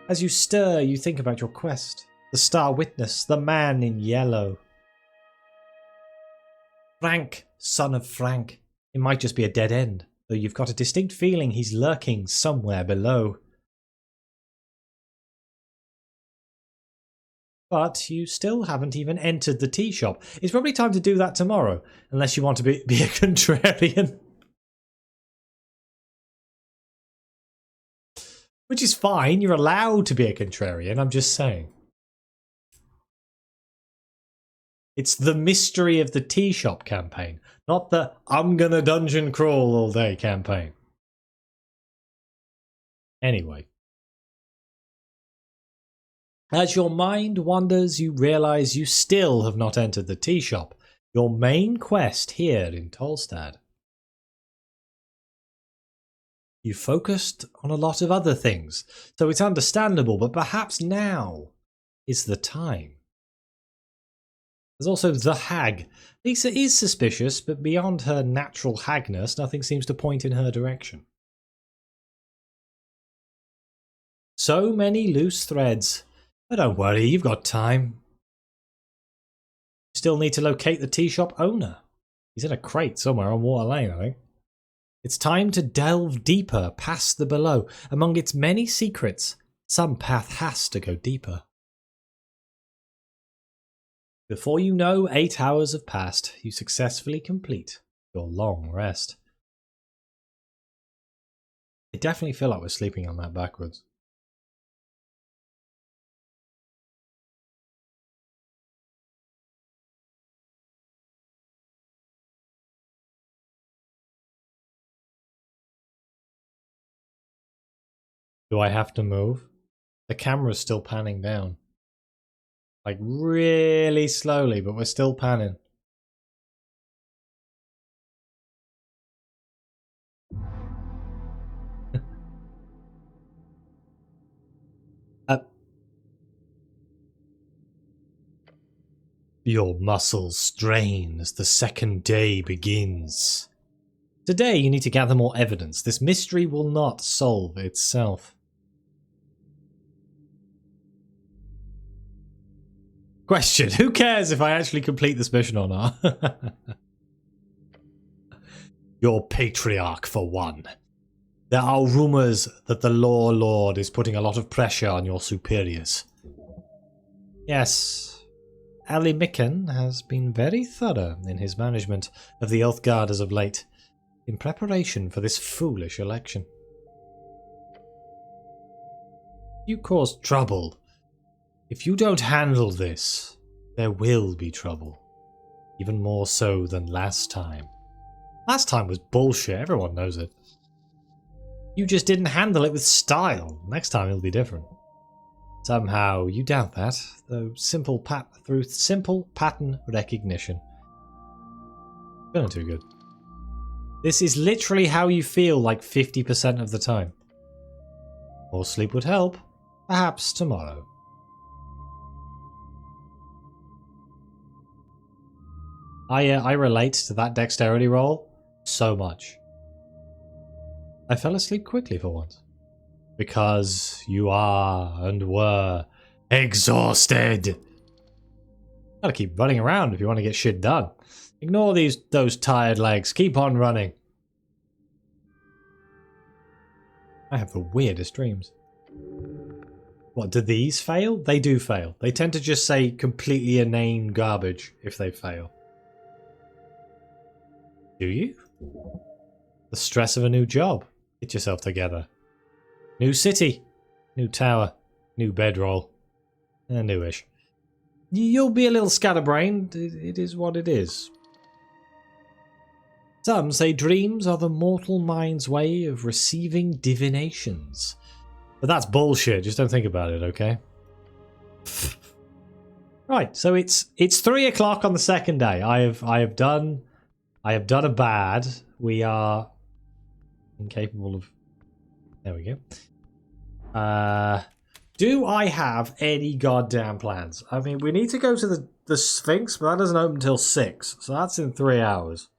As you stir, you think about your quest. The Star Witness, the man in yellow. Frank, son of Frank. It might just be a dead end, though you've got a distinct feeling he's lurking somewhere below. But you still haven't even entered the tea shop. It's probably time to do that tomorrow, unless you want to be a contrarian. Which is fine, you're allowed to be a contrarian, I'm just saying. It's the mystery of the tea shop campaign, not the I'm gonna dungeon crawl all day campaign. Anyway. As your mind wanders, you realise you still have not entered the tea shop, your main quest here in Tolstad. You focused on a lot of other things, so it's understandable, but perhaps now is the time. There's also the hag. Lisa is suspicious, but beyond her natural hagness, nothing seems to point in her direction. So many loose threads. But don't worry, you've got time. You still need to locate the tea shop owner. He's in a crate somewhere on Water Lane, I think. It's time to delve deeper past the below. Among its many secrets, some path has to go deeper. Before you know, 8 hours have passed. You successfully complete your long rest. I definitely feel like we're sleeping on that backwards. Do I have to move? The camera's still panning down. Like really slowly, but we're still panning. Your muscles strain as the second day begins. Today you need to gather more evidence. This mystery will not solve itself. Question, who cares if I actually complete this mission or not? Your patriarch, for one. There are rumours that the Law Lord is putting a lot of pressure on your superiors. Yes, Ali Micken has been very thorough in his management of the Oathguard as of late, in preparation for this foolish election. You caused trouble. If you don't handle this, there will be trouble. Even more so than last time. Last time was bullshit, everyone knows it. You just didn't handle it with style. Next time it'll be different. Somehow you doubt that, though through simple pattern recognition. Feeling too good. This is literally how you feel like 50% of the time. More sleep would help. Perhaps tomorrow. I relate to that dexterity roll so much. I fell asleep quickly for once. Because you are and were exhausted. Gotta keep running around if you want to get shit done. Ignore those tired legs. Keep on running. I have the weirdest dreams. What, do these fail? They do fail. They tend to just say completely inane garbage if they fail. Do you? The stress of a new job. Get yourself together. New city. New tower. New bedroll. Newish. You'll be a little scatterbrained. It is what it is. Some say dreams are the mortal mind's way of receiving divinations. But that's bullshit. Just don't think about it, okay? Right, so it's 3 o'clock on the second day. I have done a bad. We are incapable of. There we go. Do I have any goddamn plans? I mean, we need to go to the Sphinx, but that doesn't open until 6, so that's in 3 hours.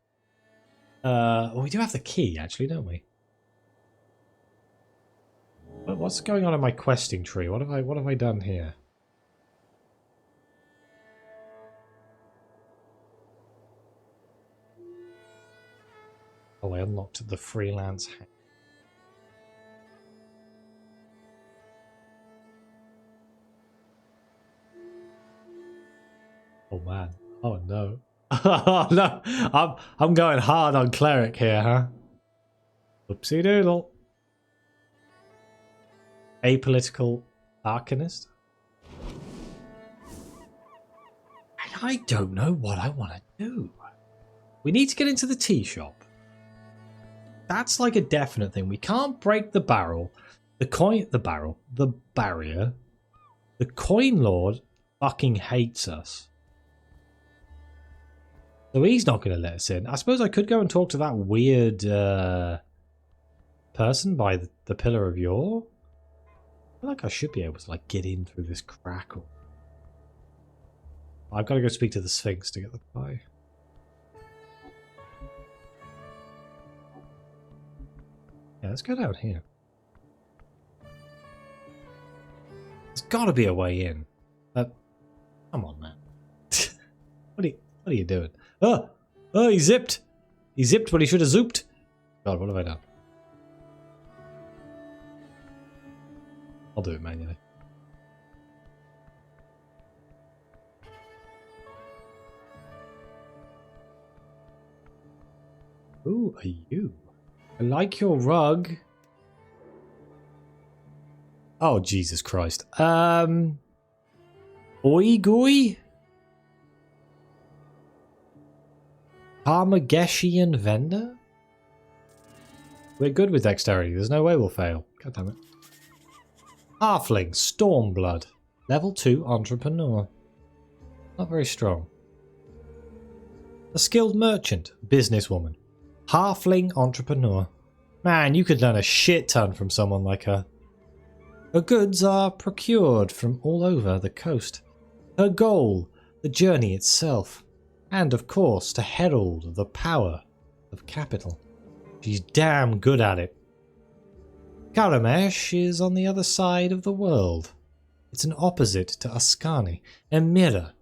Well, we do have the key, actually, don't we? What's going on in my questing tree? What have I done here? Oh, I unlocked the freelance hack. Oh man. Oh no. Oh no. I'm going hard on cleric here, huh? Oopsie doodle. Apolitical arcanist. I don't know what I want to do. We need to get into the tea shop. That's like a definite thing. We can't break the barrel. The barrier. The coin lord fucking hates us. So he's not going to let us in. I suppose I could go and talk to that weird person by the Pillar of Yore. I feel like I should be able to like get in through this crack. I've got to go speak to the Sphinx to get the pie. Yeah, let's go down here. There's got to be a way in. Come on, man. What are you doing? Oh, he zipped. He zipped when he should have zooped. God, what have I done? I'll do it manually. Who are you? I like your rug. Oh, Jesus Christ. Oi gooey? Armageshian vendor? We're good with dexterity. There's no way we'll fail. God damn it. Halfling, Stormblood. Level 2 entrepreneur. Not very strong. A skilled merchant, businesswoman. Halfling entrepreneur. Man, you could learn a shit ton from someone like her. Her goods are procured from all over the coast. Her goal, the journey itself. And, of course, to herald the power of capital. She's damn good at it. Karamesh is on the other side of the world. It's an opposite to Ascani, a mirror.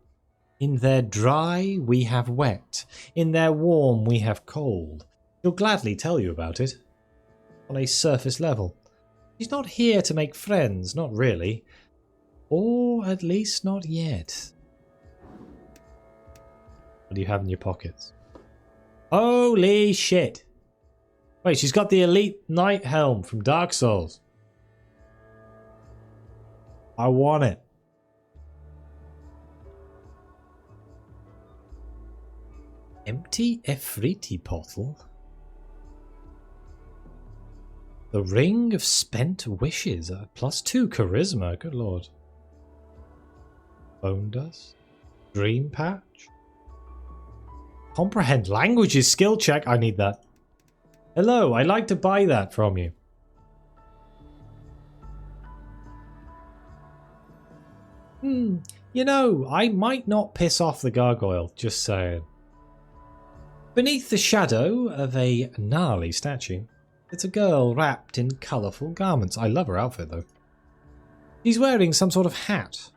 In their dry, we have wet. In their warm, we have cold. She'll gladly tell you about it. On a surface level. She's not here to make friends, not really. Or at least not yet. What do you have in your pockets? Holy shit! Wait, she's got the Elite Knight Helm from Dark Souls. I want it. Empty Efriti bottle. The Ring of Spent Wishes. +2 charisma. Good lord. Bone Dust. Dream Patch. Comprehend languages skill check. I need that. Hello, I'd like to buy that from you. You know, I might not piss off the gargoyle, just saying. Beneath the shadow of a gnarly statue, it's a girl wrapped in colourful garments. I love her outfit, though. She's wearing some sort of hat,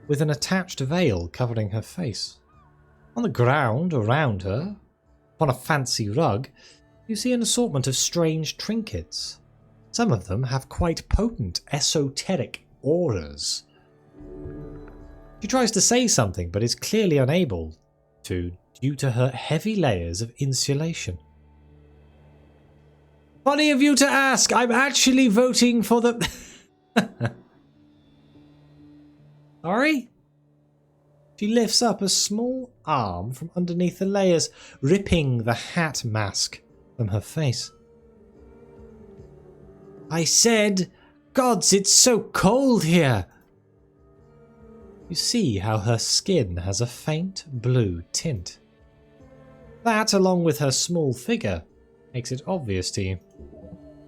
with an attached veil covering her face. On the ground around her, upon a fancy rug, you see an assortment of strange trinkets. Some of them have quite potent esoteric auras. She tries to say something, but is clearly unable to due to her heavy layers of insulation. Funny of you to ask, I'm actually voting for the... Sorry? She lifts up a small arm from underneath the layers, ripping the hat mask from her face. I said, gods, it's so cold here. You see how her skin has a faint blue tint. That, along with her small figure, makes it obvious to you.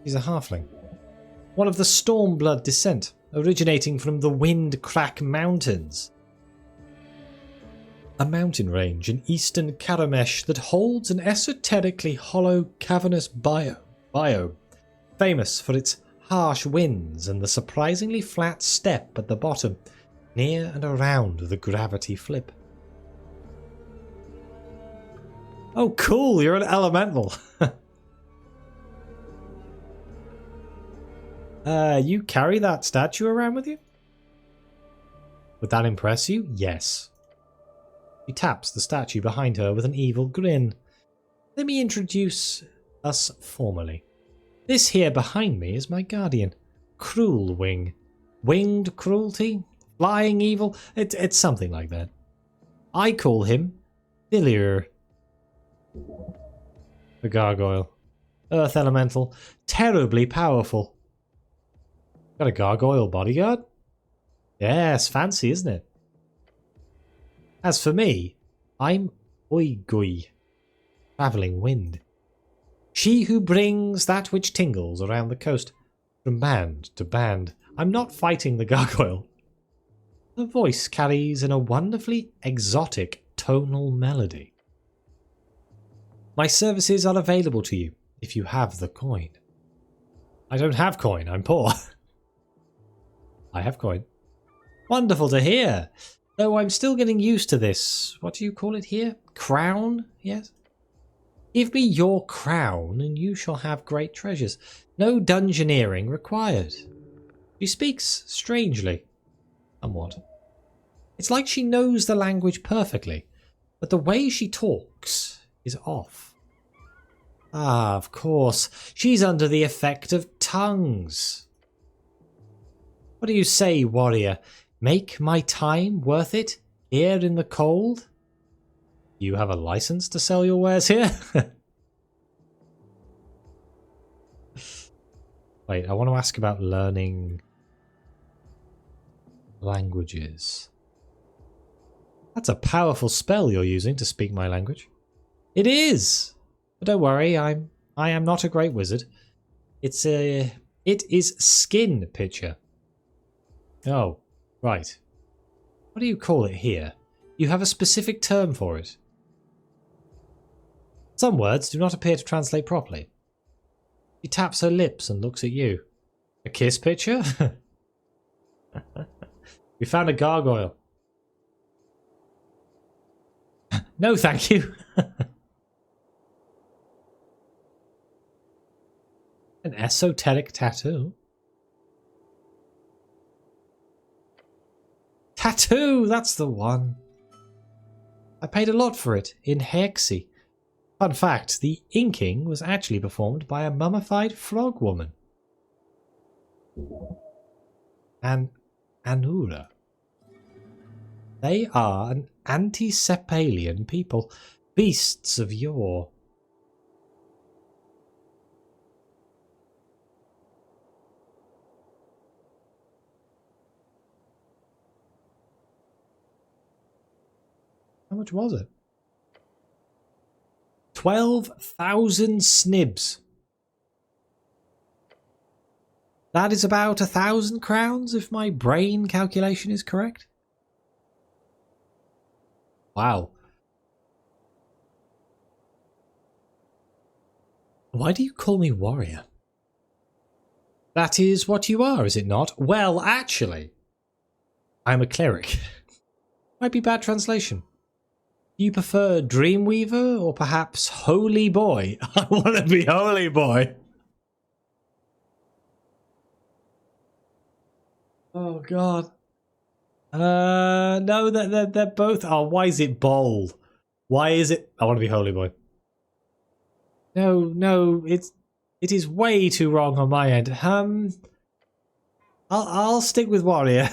She's a halfling. One of the Stormblood descent, originating from the Windcrack Mountains. A mountain range in eastern Karamesh that holds an esoterically hollow cavernous biome, famous for its harsh winds and the surprisingly flat step at the bottom, near and around the gravity flip. Oh cool, you're an elemental! You carry that statue around with you? Would that impress you? Yes. She taps the statue behind her with an evil grin. Let me introduce us formally. This here behind me is my guardian, Cruel Wing. Winged cruelty? Flying evil? It's something like that. I call him Dillier. The gargoyle. Earth elemental. Terribly powerful. Got a gargoyle bodyguard? Yes, fancy, isn't it? As for me, I'm Oigui, travelling wind. She who brings that which tingles around the coast, from band to band. I'm not fighting the gargoyle. Her voice carries in a wonderfully exotic tonal melody. My services are available to you if you have the coin. I don't have coin, I'm poor. I have coin. Wonderful to hear. Though I'm still getting used to this. What do you call it here? Crown? Yes? Give me your crown and you shall have great treasures. No dungeoneering required. She speaks strangely. Somewhat. It's like she knows the language perfectly, but the way she talks is off. Ah, of course. She's under the effect of tongues. What do you say, warrior? Make my time worth it here in the cold? You have a license to sell your wares here? Wait, I want to ask about learning languages. That's a powerful spell you're using to speak my language. It is! But don't worry, I am not a great wizard. It is skin picture. Oh, right. What do you call it here? You have a specific term for it. Some words do not appear to translate properly. She taps her lips and looks at you. A kiss picture? We found a gargoyle. No, thank you. An esoteric tattoo? Tattoo! That's the one. I paid a lot for it in Hags. Fun fact, the inking was actually performed by a mummified frog woman. An Anura. They are an anti-Sepalian people, beasts of yore. How much was it? 12,000 snibs. That is about 1,000 crowns if my brain calculation is correct. Wow. Why do you call me warrior? That is what you are, is it not? Well, actually, I'm a cleric. Might be bad translation. Do you prefer Dreamweaver or perhaps Holy Boy? I want to be Holy Boy. Oh God. No, they're both. Oh, why is it bold? Why is it? I want to be Holy Boy. No, it is way too wrong on my end. I'll stick with warrior.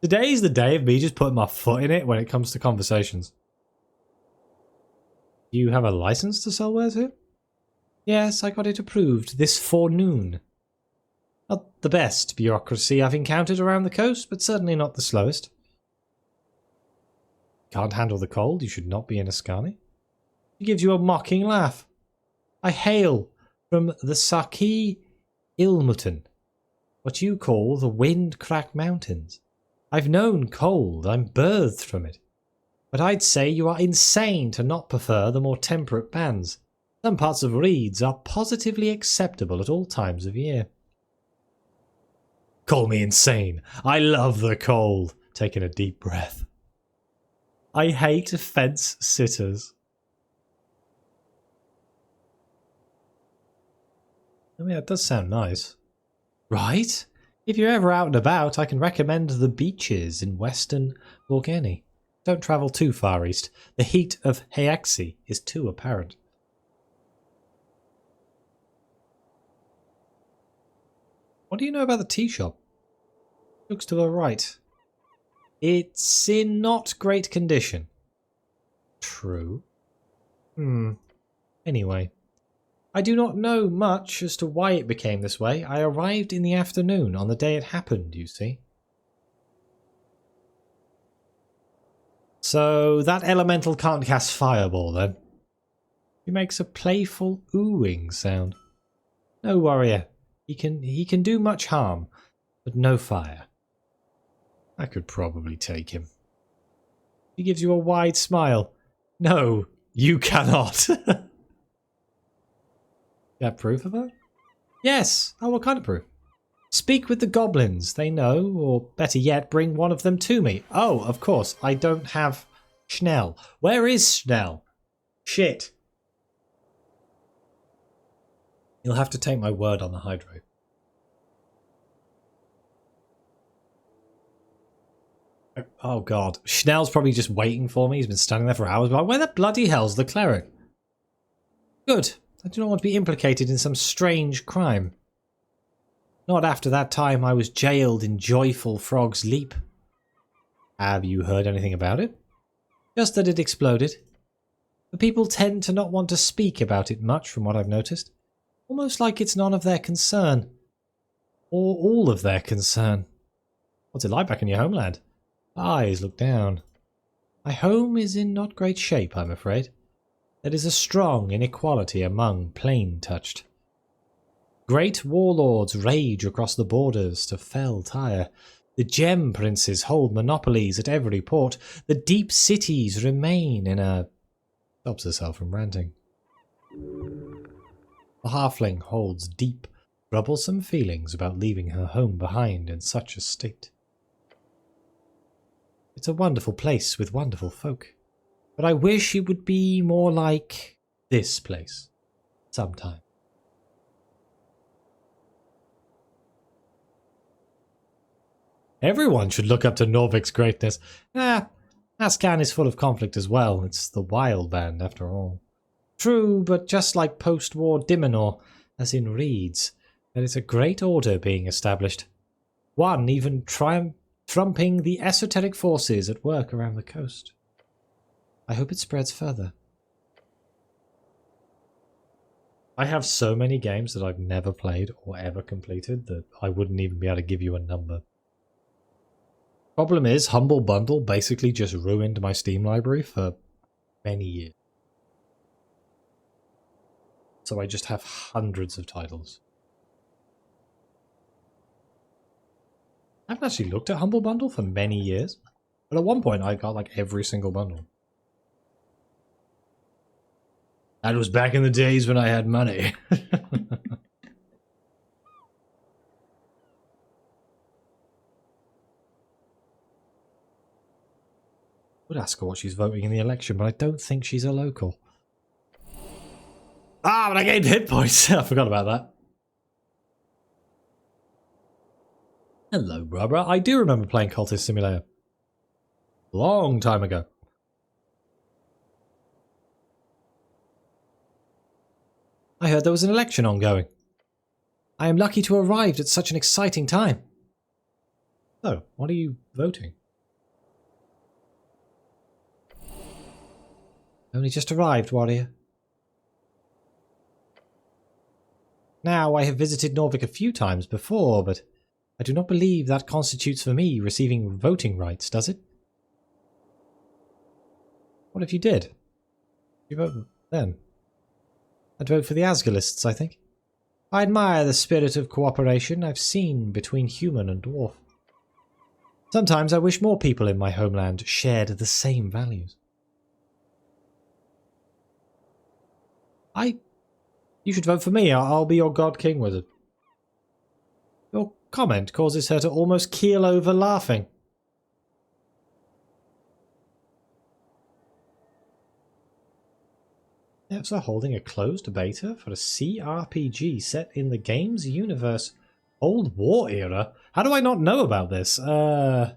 Today's the day of me just putting my foot in it when it comes to conversations. Do you have a license to sell wares here? Yes, I got it approved this forenoon. Not the best bureaucracy I've encountered around the coast, but certainly not the slowest. Can't handle the cold, you should not be in Ascani. He gives you a mocking laugh. I hail from the Saki Ilmutin, what you call the wind-cracked mountains. I've known cold, I'm birthed from it. But I'd say you are insane to not prefer the more temperate bands. Some parts of Reeds are positively acceptable at all times of year. Call me insane. I love the cold. Taking a deep breath. I hate fence sitters. I mean, that does sound nice. Right? If you're ever out and about, I can recommend the beaches in western Lorgeni. Don't travel too far east. The heat of Hayaxi is too apparent. What do you know about the tea shop? Looks to the right. It's in not great condition. True. Anyway. I do not know much as to why it became this way. I arrived in the afternoon on the day it happened, you see. So that elemental can't cast fireball then. He makes a playful oohing sound. No warrior. He can do much harm, but no fire. I could probably take him. He gives you a wide smile. No, you cannot. You have proof of that? Yes. Oh, what kind of proof? Speak with the goblins. They know, or better yet, bring one of them to me. Oh, of course. I don't have Schnell. Where is Schnell? Shit. You'll have to take my word on the hydro. Oh god. Schnell's probably just waiting for me. He's been standing there for hours. But where the bloody hell's the cleric? Good. I do not want to be implicated in some strange crime. Not after that time I was jailed in Joyful Frog's Leap. Have you heard anything about it? Just that it exploded. The people tend to not want to speak about it much from what I've noticed. Almost like it's none of their concern. Or all of their concern. What's it like back in your homeland? Eyes look down. My home is in not great shape, I'm afraid. There is a strong inequality among plain-touched. Great warlords rage across the borders to fell Tyre. The gem princes hold monopolies at every port. The deep cities remain in a... Stops herself from ranting. The halfling holds deep, troublesome feelings about leaving her home behind in such a state. It's a wonderful place with wonderful folk. But I wish it would be more like this place sometime. Everyone should look up to Norvik's greatness. Ascan is full of conflict as well. It's the Wild Band, after all. True, but just like post-war Dimenor, as in Reeds, there is a great order being established. One even trumping the esoteric forces at work around the coast. I hope it spreads further. I have so many games that I've never played or ever completed that I wouldn't even be able to give you a number. Problem is, Humble Bundle basically just ruined my Steam library for many years. So I just have hundreds of titles. I haven't actually looked at Humble Bundle for many years, but at one point I got like every single bundle. That was back in the days when I had money. Would ask her what she's voting in the election, but I don't think she's a local. Ah, but I gained hit points. I forgot about that. Hello, Barbara. I do remember playing Cultist Simulator. Long time ago. I heard there was an election ongoing. I am lucky to have arrived at such an exciting time. So, what are you voting? Only just arrived, warrior. Now, I have visited Norvik a few times before, but I do not believe that constitutes for me receiving voting rights, does it? What if you did? You vote then? I'd vote for the Asgalists, I think. I admire the spirit of cooperation I've seen between human and dwarf. Sometimes I wish more people in my homeland shared the same values. You should vote for me. I'll be your God King Wizard. Your comment causes her to almost keel over laughing. Devs are holding a closed beta for a CRPG set in the game's universe. Old War era? How do I not know about this? I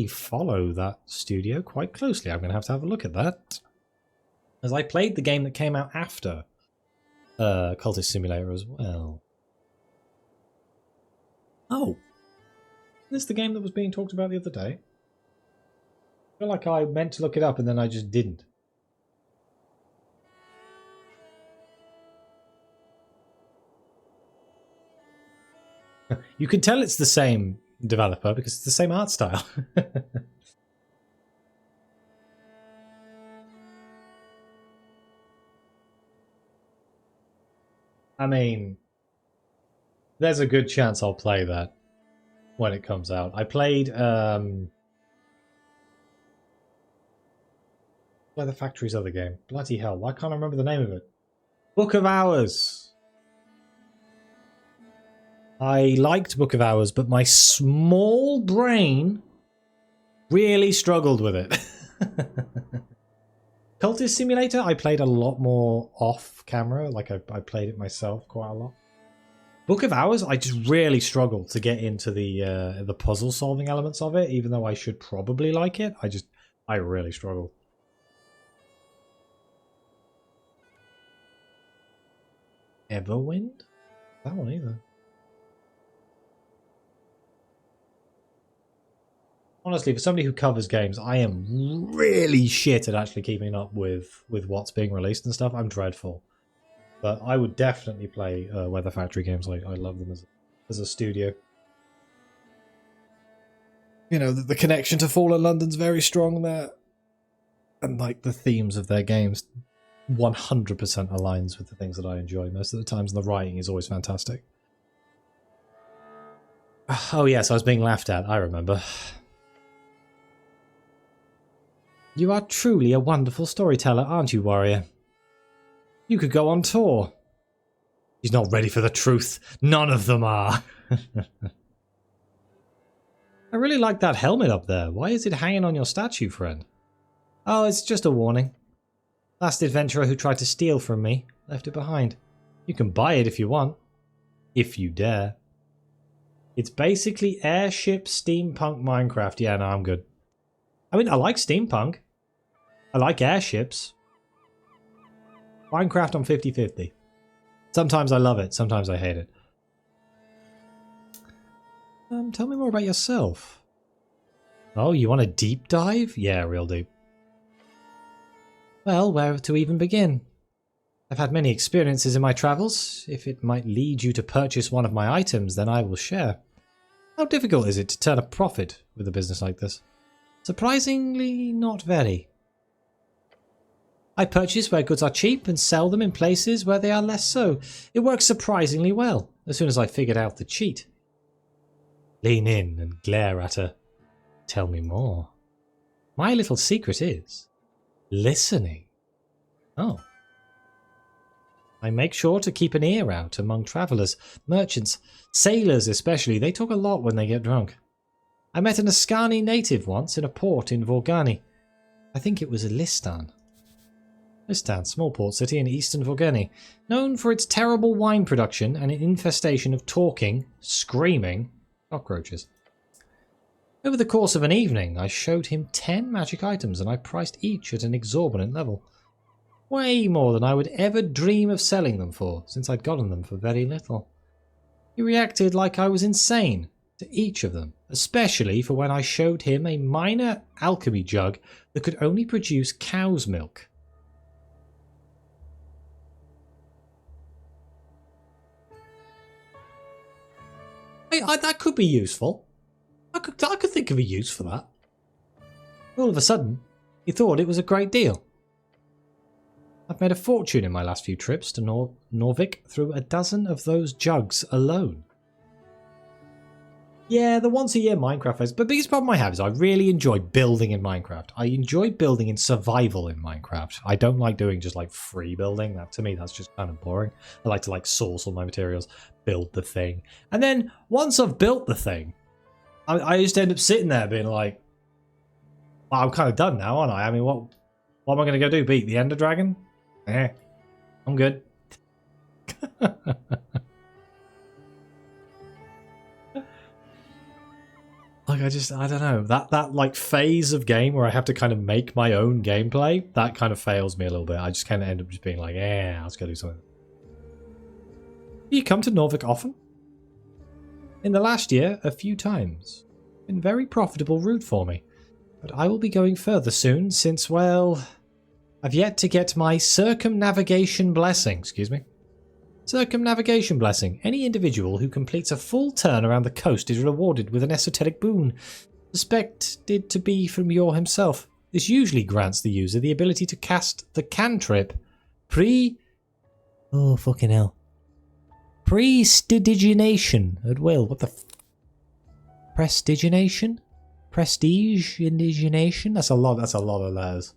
follow that studio quite closely. I'm going to have a look at that. As I played the game that came out after Cultist Simulator as well. Oh. Is this the game that was being talked about the other day? I feel like I meant to look it up and then I just didn't. You can tell it's the same developer because it's the same art style. I mean, there's a good chance I'll play that when it comes out. I played Weather Factory's other game. Bloody hell, why can't I remember the name of it? Book of Hours. I liked Book of Hours, but my small brain really struggled with it. Cultist Simulator, I played a lot more off camera. Like I played it myself quite a lot. Book of Hours, I just really struggled to get into the puzzle solving elements of it, even though I should probably like it. I really struggled. Everwind? That one either. Honestly, for somebody who covers games, I am really shit at actually keeping up with what's being released and stuff. I'm dreadful. But I would definitely play Weather Factory games. I love them as a studio. You know, the connection to Fallen London's very strong there. And like the themes of their games 100% aligns with the things that I enjoy most of the times. And the writing is always fantastic. Oh yes, I was being laughed at. I remember. You are truly a wonderful storyteller, aren't you, warrior? You could go on tour. He's not ready for the truth. None of them are. I really like that helmet up there. Why is it hanging on your statue, friend? Oh, it's just a warning. Last adventurer who tried to steal from me left it behind. You can buy it if you want. If you dare. It's basically airship steampunk Minecraft. Yeah, no, I'm good. I mean, I like steampunk. I like airships. Minecraft on 50-50. Sometimes I love it, sometimes I hate it. Tell me more about yourself. Oh, you want a deep dive? Yeah, real deep. Well, where to even begin? I've had many experiences in my travels. If it might lead you to purchase one of my items, then I will share. How difficult is it to turn a profit with a business like this? Surprisingly, not very. I purchase where goods are cheap and sell them in places where they are less so. It works surprisingly well, as soon as I figured out the cheat. Lean in and glare at her. Tell me more. My little secret is listening. Oh. I make sure to keep an ear out among travellers, merchants, sailors especially. They talk a lot when they get drunk. I met an Askani native once in a port in Vorgani. I think it was Listan. Listan, small port city in eastern Vorgani, known for its terrible wine production and an infestation of talking, screaming cockroaches. Over the course of an evening, I showed him 10 magic items and I priced each at an exorbitant level. Way more than I would ever dream of selling them for, since I'd gotten them for very little. He reacted like I was insane to each of them, especially for when I showed him a minor alchemy jug that could only produce cow's milk. That could be useful. I could think of a use for that. All of a sudden, he thought it was a great deal. I've made a fortune in my last few trips to Norvik through a dozen of those jugs alone. Yeah, the once a year Minecraft phase. But the biggest problem I have is I really enjoy building in Minecraft. I enjoy building in survival in Minecraft. I don't like doing just like free building. That to me, that's just kind of boring. I like to like source all my materials, build the thing. And then once I've built the thing, I just end up sitting there being like, well, I'm kind of done now, aren't I? I mean, what am I going to go do? Beat the Ender Dragon? I'm good. Like, I don't know. That like phase of game where I have to kind of make my own gameplay, that kind of fails me a little bit. I just kind of end up just being like, let's go do something. Do you come to Norvik often? In the last year, a few times. Been a very profitable route for me. But I will be going further soon since, well, I've yet to get my circumnavigation blessing. Excuse me. Circumnavigation blessing. Any individual who completes a full turn around the coast is rewarded with an esoteric boon, suspected to be from Yor himself. This usually grants the user the ability to cast the cantrip oh, fucking hell. Prestidigination at will. What the Prestidigination? Prestige indigination? That's a lot of letters.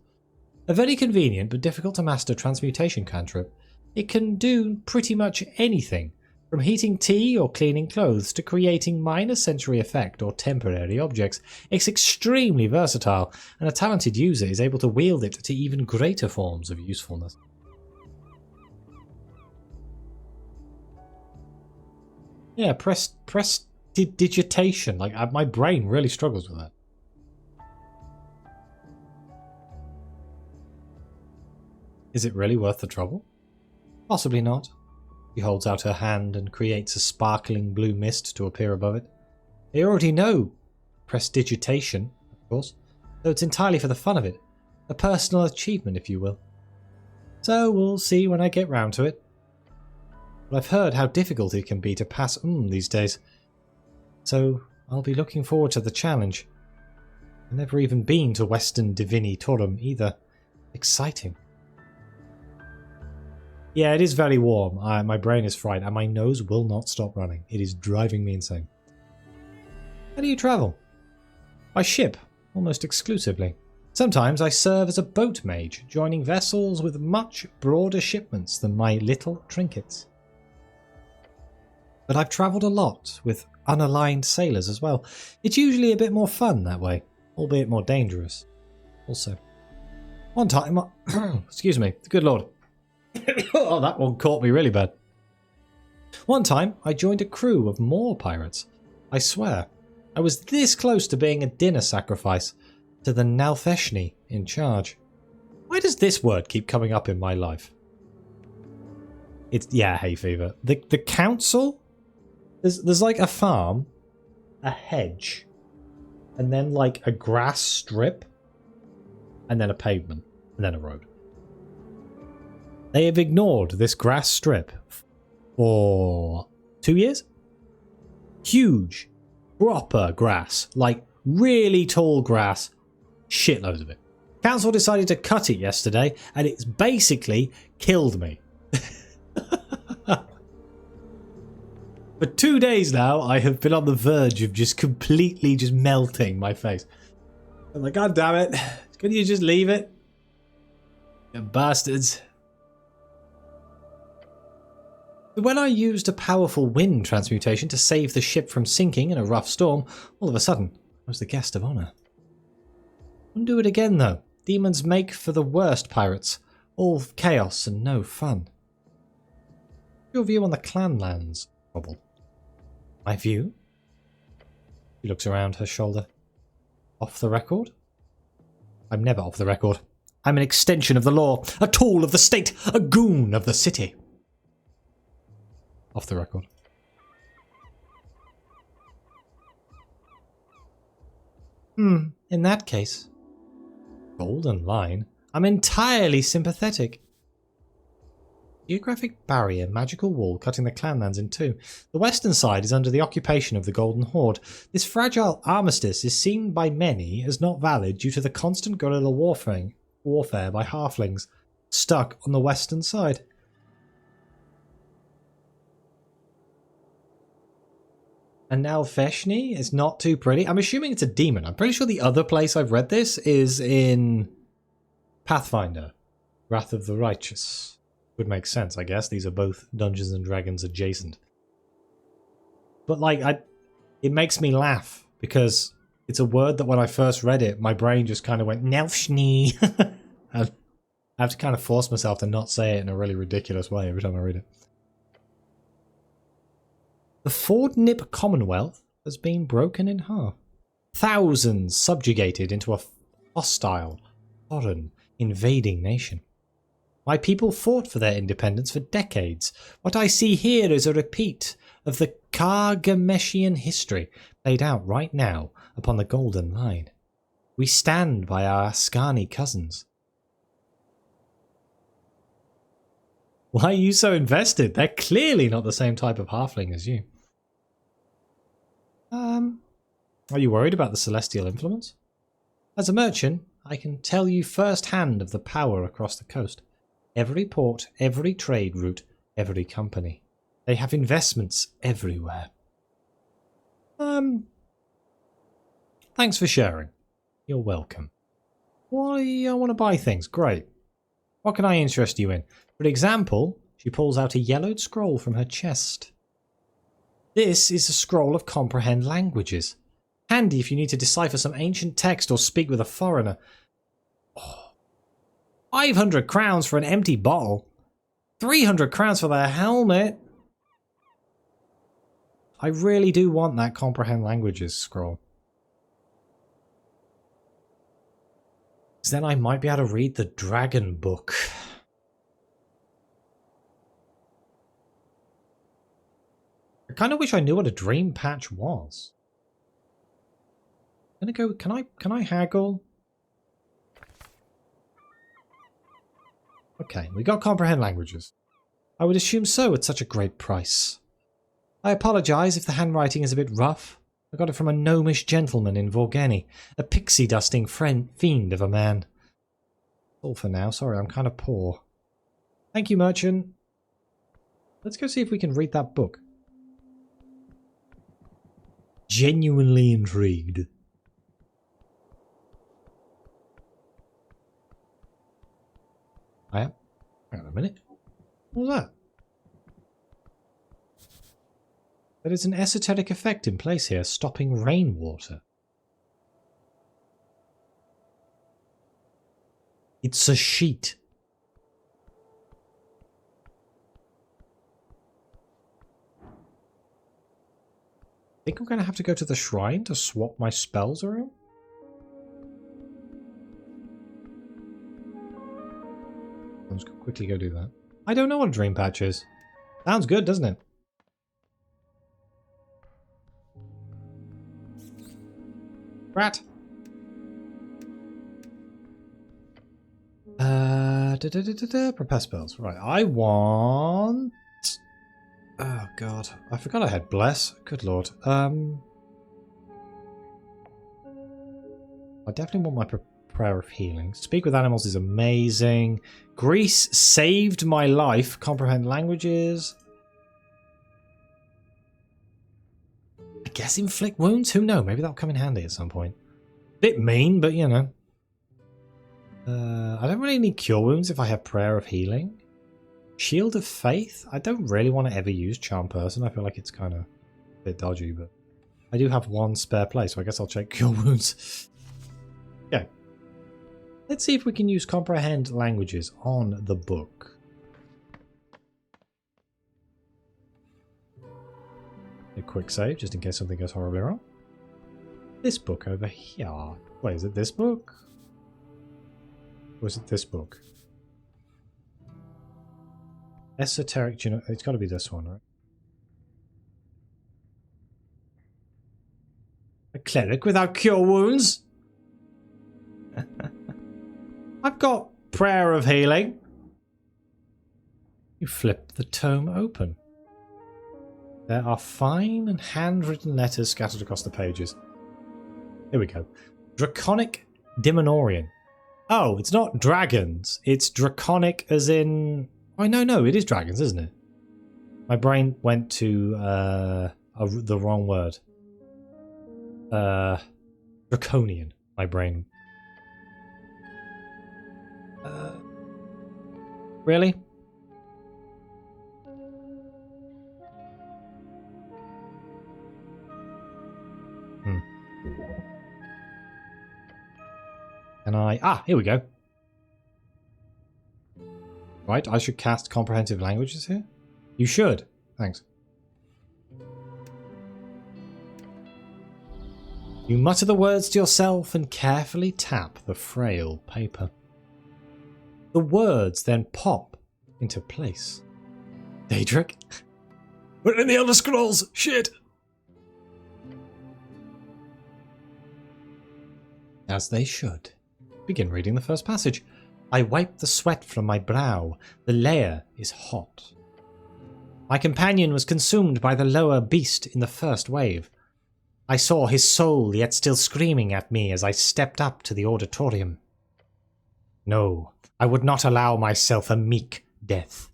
A very convenient but difficult to master transmutation cantrip. It can do pretty much anything, from heating tea or cleaning clothes to creating minor sensory effect or temporary objects. It's extremely versatile, and a talented user is able to wield it to even greater forms of usefulness. Yeah, prestidigitation. Like, my brain really struggles with that. Is it really worth the trouble? Possibly not. She holds out her hand and creates a sparkling blue mist to appear above it. They already know prestidigitation, of course, so it's entirely for the fun of it. A personal achievement, if you will. So we'll see when I get round to it. But I've heard how difficult it can be to pass these days. So I'll be looking forward to the challenge. I've never even been to Western Divini Torum either. Exciting. Yeah, it is very warm. My brain is fried and my nose will not stop running. It is driving me insane. How do you travel? By ship, almost exclusively. Sometimes I serve as a boat mage, joining vessels with much broader shipments than my little trinkets. But I've travelled a lot with unaligned sailors as well. It's usually a bit more fun that way, albeit more dangerous. Also, one time, excuse me, good lord. Oh, that one caught me really bad. One time, I joined a crew of more pirates. I swear, I was this close to being a dinner sacrifice to the Nalfeshni in charge. Why does this word keep coming up in my life? Yeah, hay fever. The council? There's like a farm, a hedge, and then like a grass strip, and then a pavement, and then a road. They have ignored this grass strip for 2 years. Huge, proper grass, like really tall grass, shitloads of it. Council decided to cut it yesterday, and it's basically killed me. For 2 days now, I have been on the verge of just completely just melting my face. I'm like, God damn it. Can you just leave it? You bastards. When I used a powerful wind transmutation to save the ship from sinking in a rough storm, all of a sudden, I was the guest of honour. Wouldn't do it again, though. Demons make for the worst pirates. All chaos and no fun. Your view on the Clanlands, Robble? My view? She looks around her shoulder. Off the record? I'm never off the record. I'm an extension of the law, a tool of the state, a goon of the city. Off the record. In that case. Golden Line? I'm entirely sympathetic. Geographic barrier, magical wall cutting the clanlands in two. The western side is under the occupation of the Golden Horde. This fragile armistice is seen by many as not valid due to the constant guerrilla warfare by halflings stuck on the western side. And now Veshni is not too pretty. I'm assuming it's a demon. I'm pretty sure the other place I've read this is in Pathfinder, Wrath of the Righteous. Would make sense, I guess. These are both Dungeons and Dragons adjacent. But like, it makes me laugh because it's a word that when I first read it, my brain just kind of went Nelfshni. I have to kind of force myself to not say it in a really ridiculous way every time I read it. The Fordnip Commonwealth has been broken in half. Thousands subjugated into a hostile, foreign, invading nation. My people fought for their independence for decades. What I see here is a repeat of the Kargameshian history played out right now upon the Golden Line. We stand by our Askani cousins. Why are you so invested? They're clearly not the same type of halfling as you. Are you worried about the celestial influence? As a merchant, I can tell you firsthand of the power across the coast. Every port, every trade route, every company. They have investments everywhere. Thanks for sharing. You're welcome. Why, I want to buy things. Great. What can I interest you in? For example, she pulls out a yellowed scroll from her chest. This is a scroll of comprehend languages. Handy if you need to decipher some ancient text or speak with a foreigner. Oh, 500 crowns for an empty bottle. 300 crowns for their helmet. I really do want that comprehend languages scroll. Because then I might be able to read the dragon book. I kind of wish I knew what a dream patch was. I'm gonna go. Can I haggle? Okay, we got comprehend languages. I would assume so at such a great price. I apologise if the handwriting is a bit rough. I got it from a gnomish gentleman in Vorgeni, a pixie-dusting fiend of a man. All for now. Sorry, I'm kind of poor. Thank you, merchant. Let's go see if we can read that book. Genuinely intrigued. I am. Hang on a minute. What was that? There is an esoteric effect in place here, stopping rainwater. It's a sheet. I think I'm going to have to go to the shrine to swap my spells around. Let's quickly go do that. I don't know what a dream patch is. Sounds good, doesn't it? Rat. Prepare spells. Right, I want... Oh god, I forgot I had bless. Good lord. I definitely want my prayer of healing. Speak with animals is amazing. Greece saved my life. Comprehend languages. I guess inflict wounds? Who knows? Maybe that'll come in handy at some point. Bit mean, but you know. I don't really need cure wounds if I have prayer of healing. Shield of faith? I don't really want to ever use charm person. I feel like it's kind of a bit dodgy, but I do have one spare place, so I guess I'll check cure wounds. Okay. Let's see if we can use comprehend languages on the book. A quick save, just in case something goes horribly wrong. This book over here. Wait, is it this book? Was it this book? Esoteric, it's got to be this one, right? A cleric without cure wounds? I've got prayer of healing. You flip the tome open. There are fine and handwritten letters scattered across the pages. Here we go. Draconic Dimenorian. Oh, it's not dragons. It's draconic as in... Oh, no, it is dragons, isn't it? My brain went to the wrong word. Draconian. My brain. Really? And here we go. Right, I should cast comprehensive languages here? You should. Thanks. You mutter the words to yourself and carefully tap the frail paper. The words then pop into place. Daedric? We're in the Elder Scrolls! Shit! As they should. Begin reading the first passage. I wipe the sweat from my brow. The lair is hot. My companion was consumed by the lower beast in the first wave. I saw his soul yet still screaming at me as I stepped up to the auditorium. No, I would not allow myself a meek death.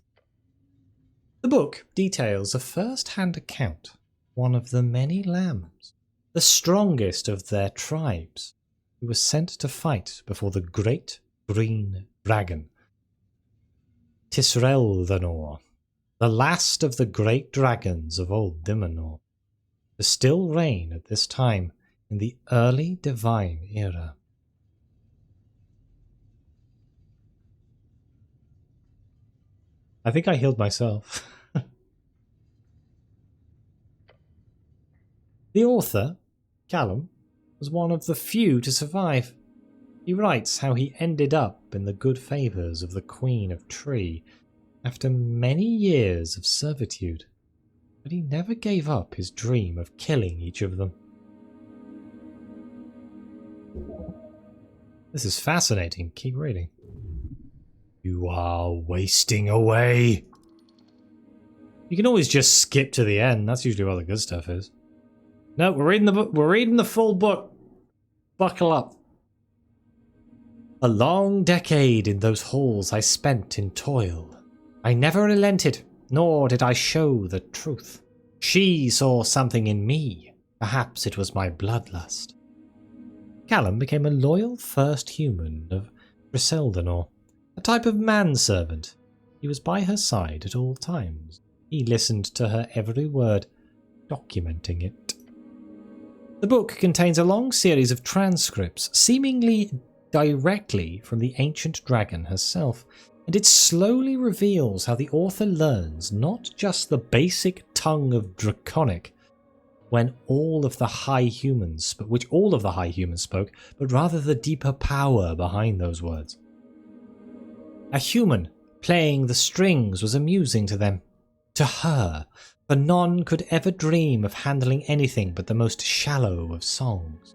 The book details a first-hand account, one of the many lambs, the strongest of their tribes, who was sent to fight before the great green dragon. Tisrel'Thanor, the last of the great dragons of old Dimenor, to still reign at this time in the early divine era. I think I healed myself. The author, Callum, was one of the few to survive. He writes how he ended up in the good favours of the Queen of Tree after many years of servitude, but he never gave up his dream of killing each of them. This is fascinating. Keep reading. You are wasting away. You can always just skip to the end. That's usually where the good stuff is. No, we're reading the book. We're reading the full book. Buckle up. A long decade in those halls I spent in toil. I never relented, nor did I show the truth. She saw something in me. Perhaps it was my bloodlust. Callum became a loyal first human of Griseldanor, a type of manservant. He was by her side at all times. He listened to her every word, documenting it. The book contains a long series of transcripts, seemingly directly from the ancient dragon herself, and it slowly reveals how the author learns not just the basic tongue of Draconic, which all of the high humans spoke, but rather the deeper power behind those words. A human playing the strings was amusing to them. To her, for none could ever dream of handling anything but the most shallow of songs.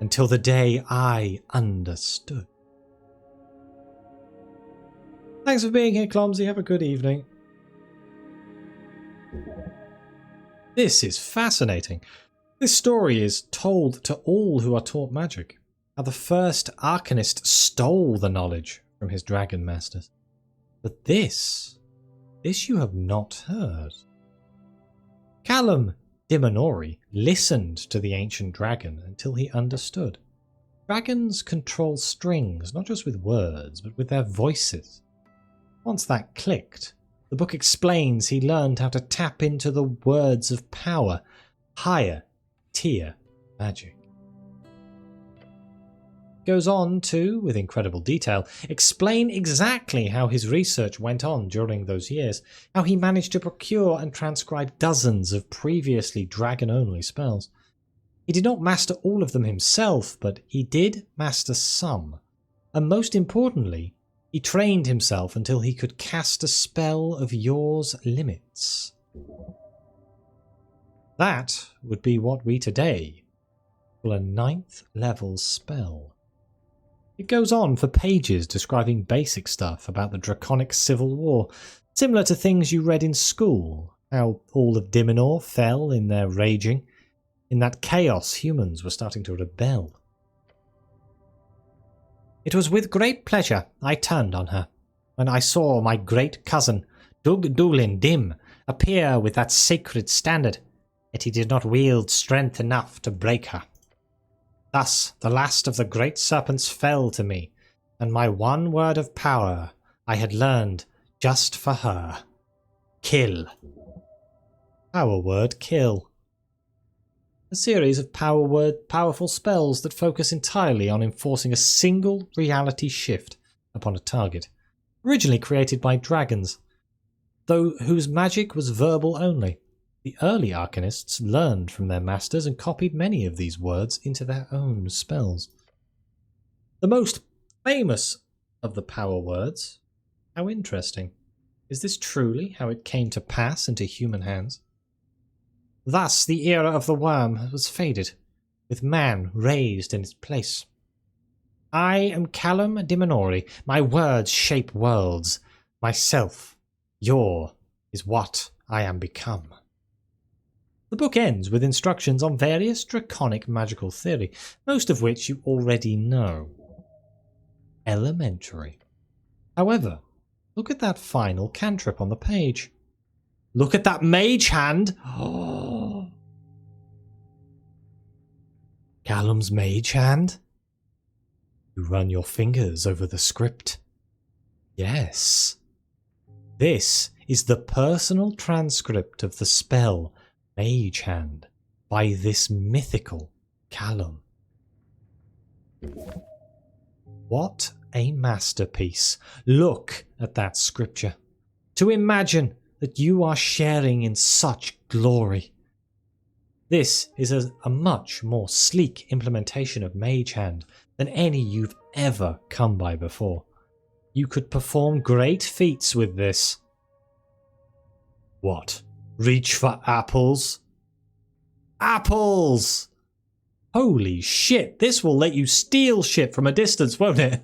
Until the day I understood. Thanks for being here, Clumsy. Have a good evening. This is fascinating. This story is told to all who are taught magic. How the first Arcanist stole the knowledge from his dragon masters. But this you have not heard. Callum Dimenori listened to the ancient dragon until he understood. Dragons control strings not just with words, but with their voices. Once that clicked, the book explains he learned how to tap into the words of power, higher tier magic. Goes on to, with incredible detail, explain exactly how his research went on during those years, how he managed to procure and transcribe dozens of previously dragon-only spells. He did not master all of them himself, but he did master some, And most importantly, he trained himself until he could cast a spell of yours limits. That would be what we today call a 9th level spell. It goes on for pages describing basic stuff about the Draconic Civil War, similar to things you read in school, how all of Dimenor fell in their raging. In that chaos, humans were starting to rebel. It was with great pleasure I turned on her, when I saw my great cousin, Dug Dulin Dim, appear with that sacred standard, yet he did not wield strength enough to break her. Thus the last of the great serpents fell to me, and my one word of power I had learned just for her. Kill. Power word kill. A series of powerful spells that focus entirely on enforcing a single reality shift upon a target, originally created by dragons, though whose magic was verbal only. The early arcanists learned from their masters and copied many of these words into their own spells. The most famous of the power words. How interesting. Is this truly how it came to pass into human hands? Thus the era of the worm was faded, with man raised in its place. I am Callum Dimenori. My words shape worlds. Myself, your, is what I am become. The book ends with instructions on various draconic magical theory, most of which you already know. Elementary. However, look at that final cantrip on the page. Look at that mage hand! Oh. Callum's mage hand? You run your fingers over the script. Yes. This is the personal transcript of the spell Mage Hand by this mythical Callum. What a masterpiece. Look at that scripture. To imagine that you are sharing in such glory. This is a much more sleek implementation of Mage Hand than any you've ever come by before. You could perform great feats with this. What? Reach for apples? Apples! Holy shit, this will let you steal shit from a distance, won't it?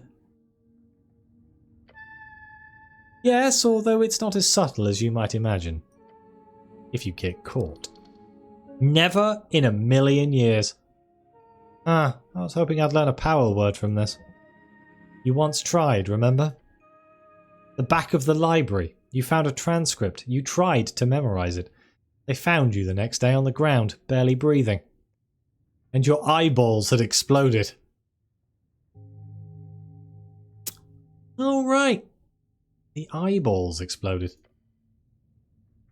Yes, although it's not as subtle as you might imagine. If you get caught. Never in a million years. I was hoping I'd learn a power word from this. You once tried, remember? The back of the library. You found a transcript. You tried to memorize it. They found you the next day on the ground, barely breathing. And your eyeballs had exploded. Oh, right. The eyeballs exploded.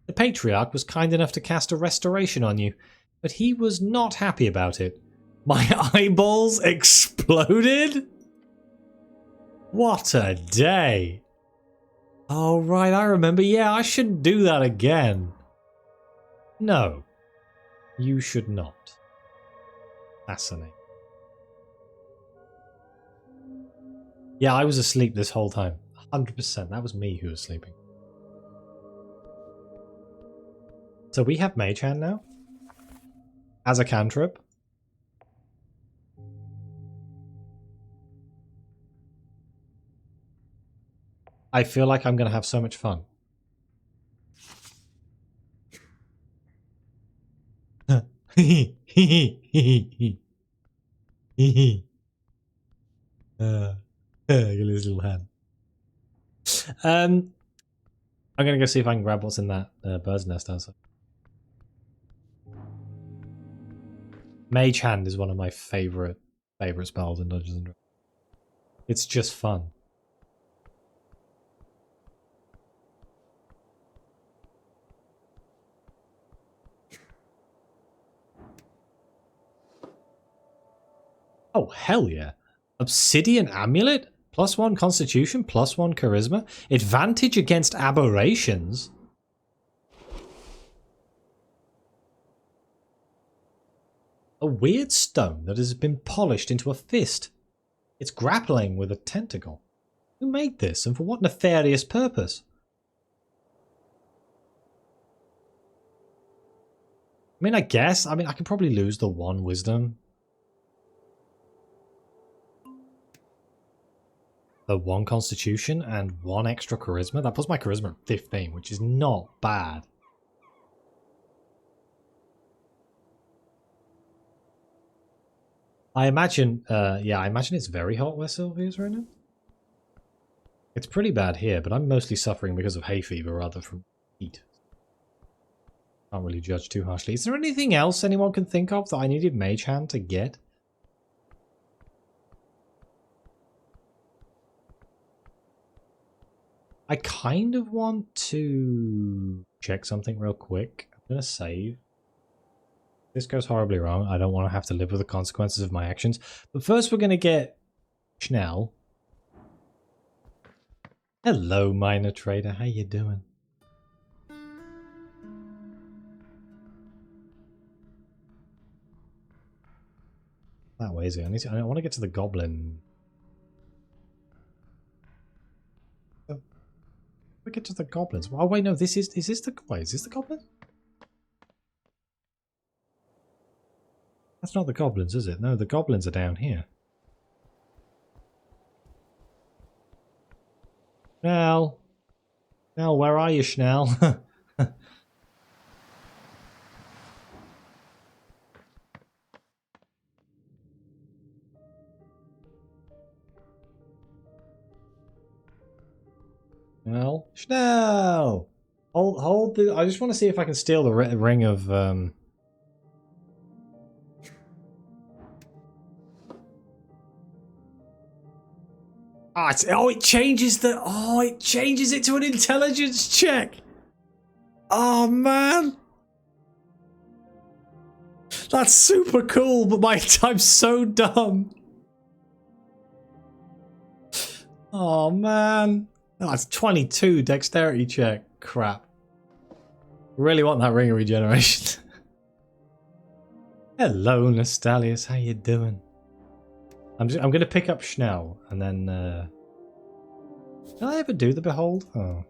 The Patriarch was kind enough to cast a restoration on you, but he was not happy about it. My eyeballs exploded? What a day. Oh, right, I remember. Yeah, I shouldn't do that again. No, you should not. Fascinating. Yeah, I was asleep this whole time. 100%. That was me who was sleeping. So we have Mage Hand now? As a cantrip? I feel like I'm going to have so much fun. Get his little hand. I'm going to go see if I can grab what's in that bird's nest outside. Mage Hand is one of my favorite spells in Dungeons and Dragons. It's just fun. Oh, hell yeah. Obsidian Amulet? +1 Constitution, +1 Charisma. Advantage against aberrations. A weird stone that has been polished into a fist. It's grappling with a tentacle. Who made this and for what nefarious purpose? I mean, I guess. I mean, I could probably lose the 1 wisdom. The 1 constitution and 1 extra charisma. That puts my charisma at 15, which is not bad. I imagine, yeah, I imagine it's very hot where Sylvia is right now. It's pretty bad here, but I'm mostly suffering because of hay fever rather from heat. Can't really judge too harshly. Is there anything else anyone can think of that I needed Mage Hand to get? I kind of want to check something real quick. I'm going to save. If this goes horribly wrong, I don't want to have to live with the consequences of my actions. But first we're going to get Schnell. Hello, minor trader. How you doing? That way, is it? I want to get to the goblin. We get to the goblins. Oh wait, no. Is this the goblin? That's not the goblins, is it? No, the goblins are down here. Schnell, where are you, Schnell? Schnell! Hold the... I just want to see if I can steal the ring of... it changes the... Oh, it changes it to an intelligence check! Oh, man! That's super cool, but I'm so dumb. Oh, man. Oh, it's 22 dexterity check. Crap. Really want that ring of regeneration. Hello, Nostalius. How you doing? I'm going to pick up Schnell and then... Did I ever do the Behold? Oh.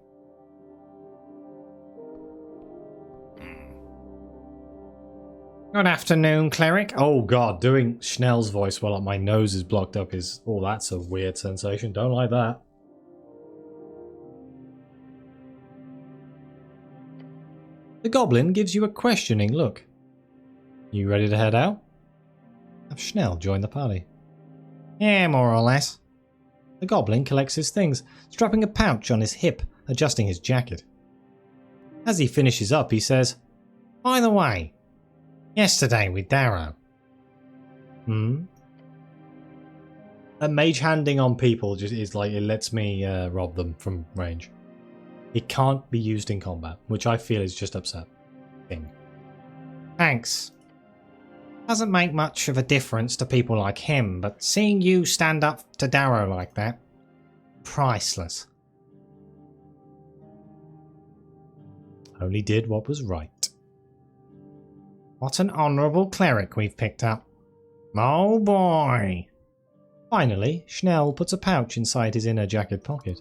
Good afternoon, cleric. Oh god, doing Schnell's voice while my nose is blocked up is... Oh, that's a weird sensation. Don't like that. The goblin gives you a questioning look. You ready to head out? Have Schnell join the party. Yeah, more or less. The goblin collects his things, strapping a pouch on his hip, adjusting his jacket. As he finishes up, he says, "By the way, yesterday with Darrow." A mage handing on people just is like, it lets me rob them from range. It can't be used in combat, which I feel is just upsetting. Thanks. Doesn't make much of a difference to people like him, but seeing you stand up to Darrow like that, priceless. Only did what was right. What an honourable cleric we've picked up. Oh boy. Finally, Schnell puts a pouch inside his inner jacket pocket.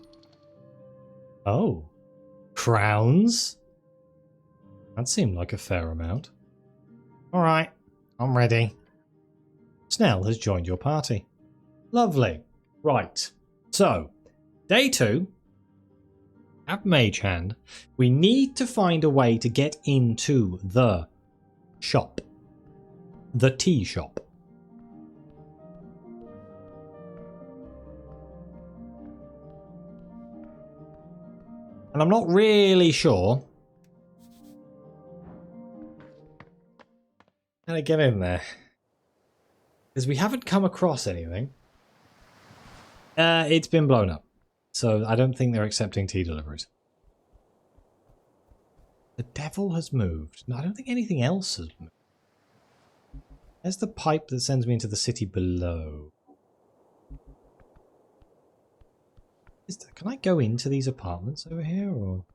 Oh. Crowns? That seemed like a fair amount. Alright, I'm ready. Schnell has joined your party. Lovely. Right. So, day 2. Have Mage Hand. We need to find a way to get into the shop. The tea shop. And I'm not really sure how to get in there. Because we haven't come across anything. It's been blown up. So I don't think they're accepting tea deliveries. The devil has moved. No, I don't think anything else has moved. There's the pipe that sends me into the city below. Can I go into these apartments over here, or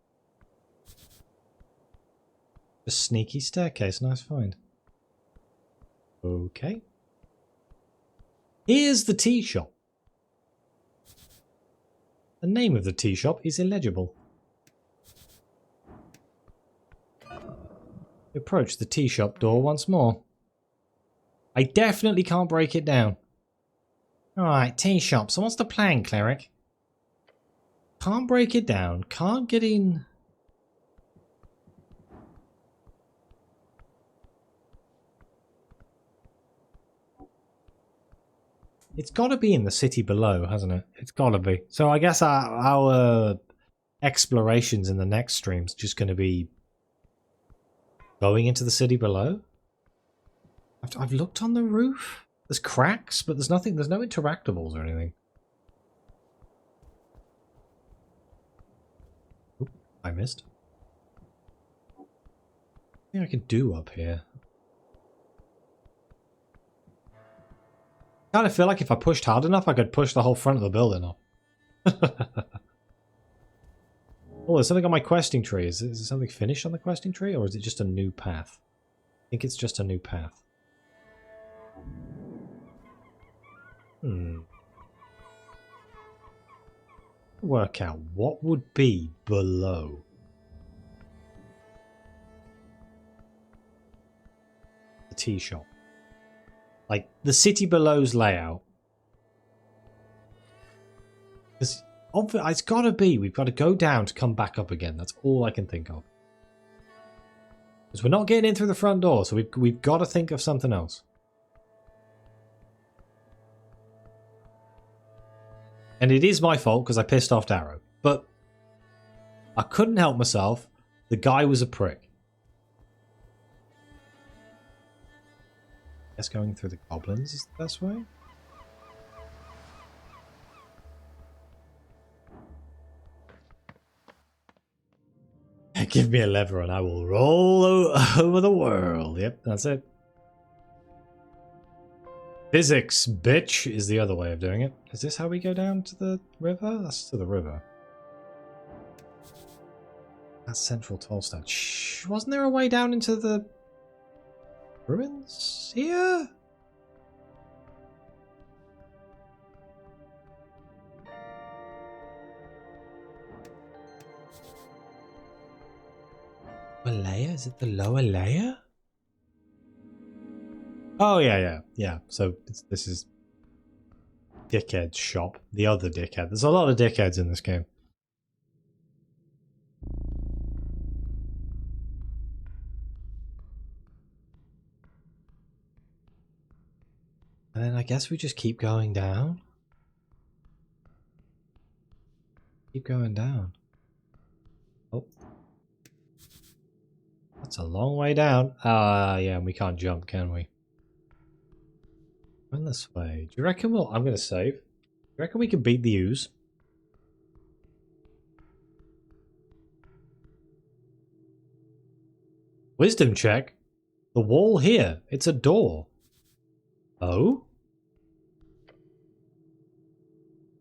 a sneaky staircase? Nice find. Okay. Here's the tea shop. The name of the tea shop is illegible. We approach the tea shop door once more. I definitely can't break it down. Alright, tea shop. So what's the plan, cleric? Can't break it down. Can't get in. It's got to be in the city below, hasn't it? It's got to be. So I guess our explorations in the next stream's just going to be going into the city below. I've looked on the roof. There's cracks, but there's nothing. There's no interactables or anything. Oop, I missed. I think I can do up here. I kind of feel like if I pushed hard enough, I could push the whole front of the building up. Oh, there's something on my questing tree. Is there something finished on the questing tree, or is it just a new path? I think it's just a new path. Work out what would be below. The tea shop. Like, the city below's layout. It's got to be. We've got to go down to come back up again. That's all I can think of. Because we're not getting in through the front door, so we've got to think of something else. And it is my fault because I pissed off Darrow. But I couldn't help myself. The guy was a prick. I guess going through the goblins is the best way. Give me a lever and I will roll over the world. Yep, that's it. Physics, bitch, is the other way of doing it. Is this how we go down to the river? That's to the river. That's Central Tollstadt. Shh, wasn't there a way down into the ruins here? Lower layer? Is it the lower layer? Oh, yeah. So this is Dickhead's shop. The other dickhead. There's a lot of dickheads in this game. And then I guess we just keep going down. Keep going down. Oh. That's a long way down. Yeah, and we can't jump, can we? Run this way. Do you reckon we'll... I'm going to save. Do you reckon we can beat the ooze? Wisdom check. The wall here. It's a door. Oh?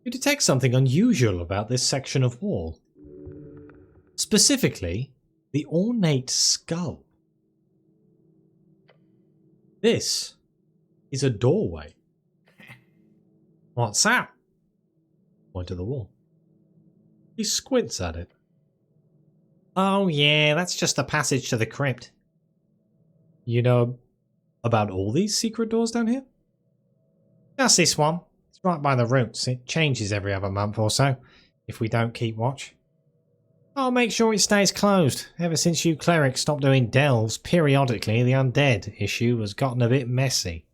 You detect something unusual about this section of wall. Specifically, the ornate skull. This is a doorway. What's that? Point to the wall. He squints at it. Oh yeah, that's just the passage to the crypt. You know about all these secret doors down here? Just this one. It's right by the roots. It changes every other month or so, if we don't keep watch. I'll make sure it stays closed. Ever since you clerics stopped doing delves, periodically the undead issue has gotten a bit messy.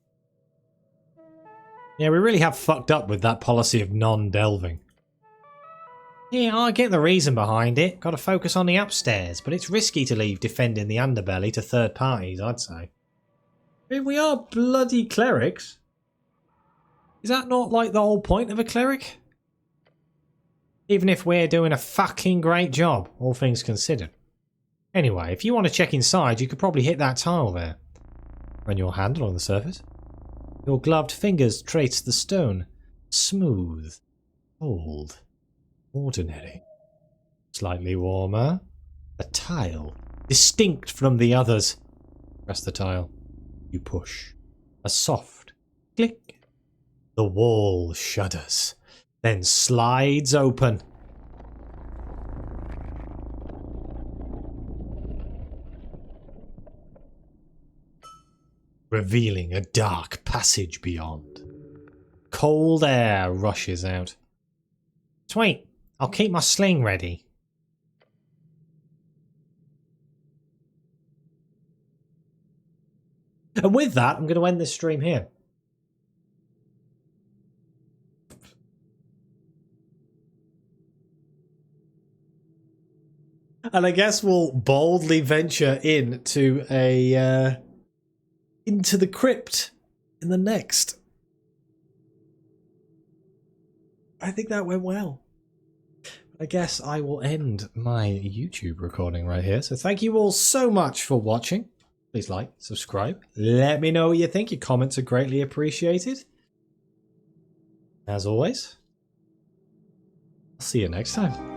Yeah, we really have fucked up with that policy of non-delving. Yeah, I get the reason behind it. Got to focus on the upstairs, but it's risky to leave defending the underbelly to third parties, I'd say. I mean, we are bloody clerics. Is that not like the whole point of a cleric? Even if we're doing a fucking great job, all things considered. Anyway, if you want to check inside, you could probably hit that tile there. Run your hand along the surface. Your gloved fingers trace the stone. Smooth. Cold. Ordinary. Slightly warmer. A tile. Distinct from the others. Press the tile. You push. A soft click. The wall shudders. Then slides open. revealing a dark passage beyond. Cold air rushes out. Sweet, I'll keep my sling ready. And with that, I'm going to end this stream here. And I guess we'll boldly venture into into the crypt in the next. I think that went well. I guess I will end my YouTube recording right here. So thank you all so much for watching. Please like, subscribe. Let me know what you think. Your comments are greatly appreciated. As always, I'll see you next time.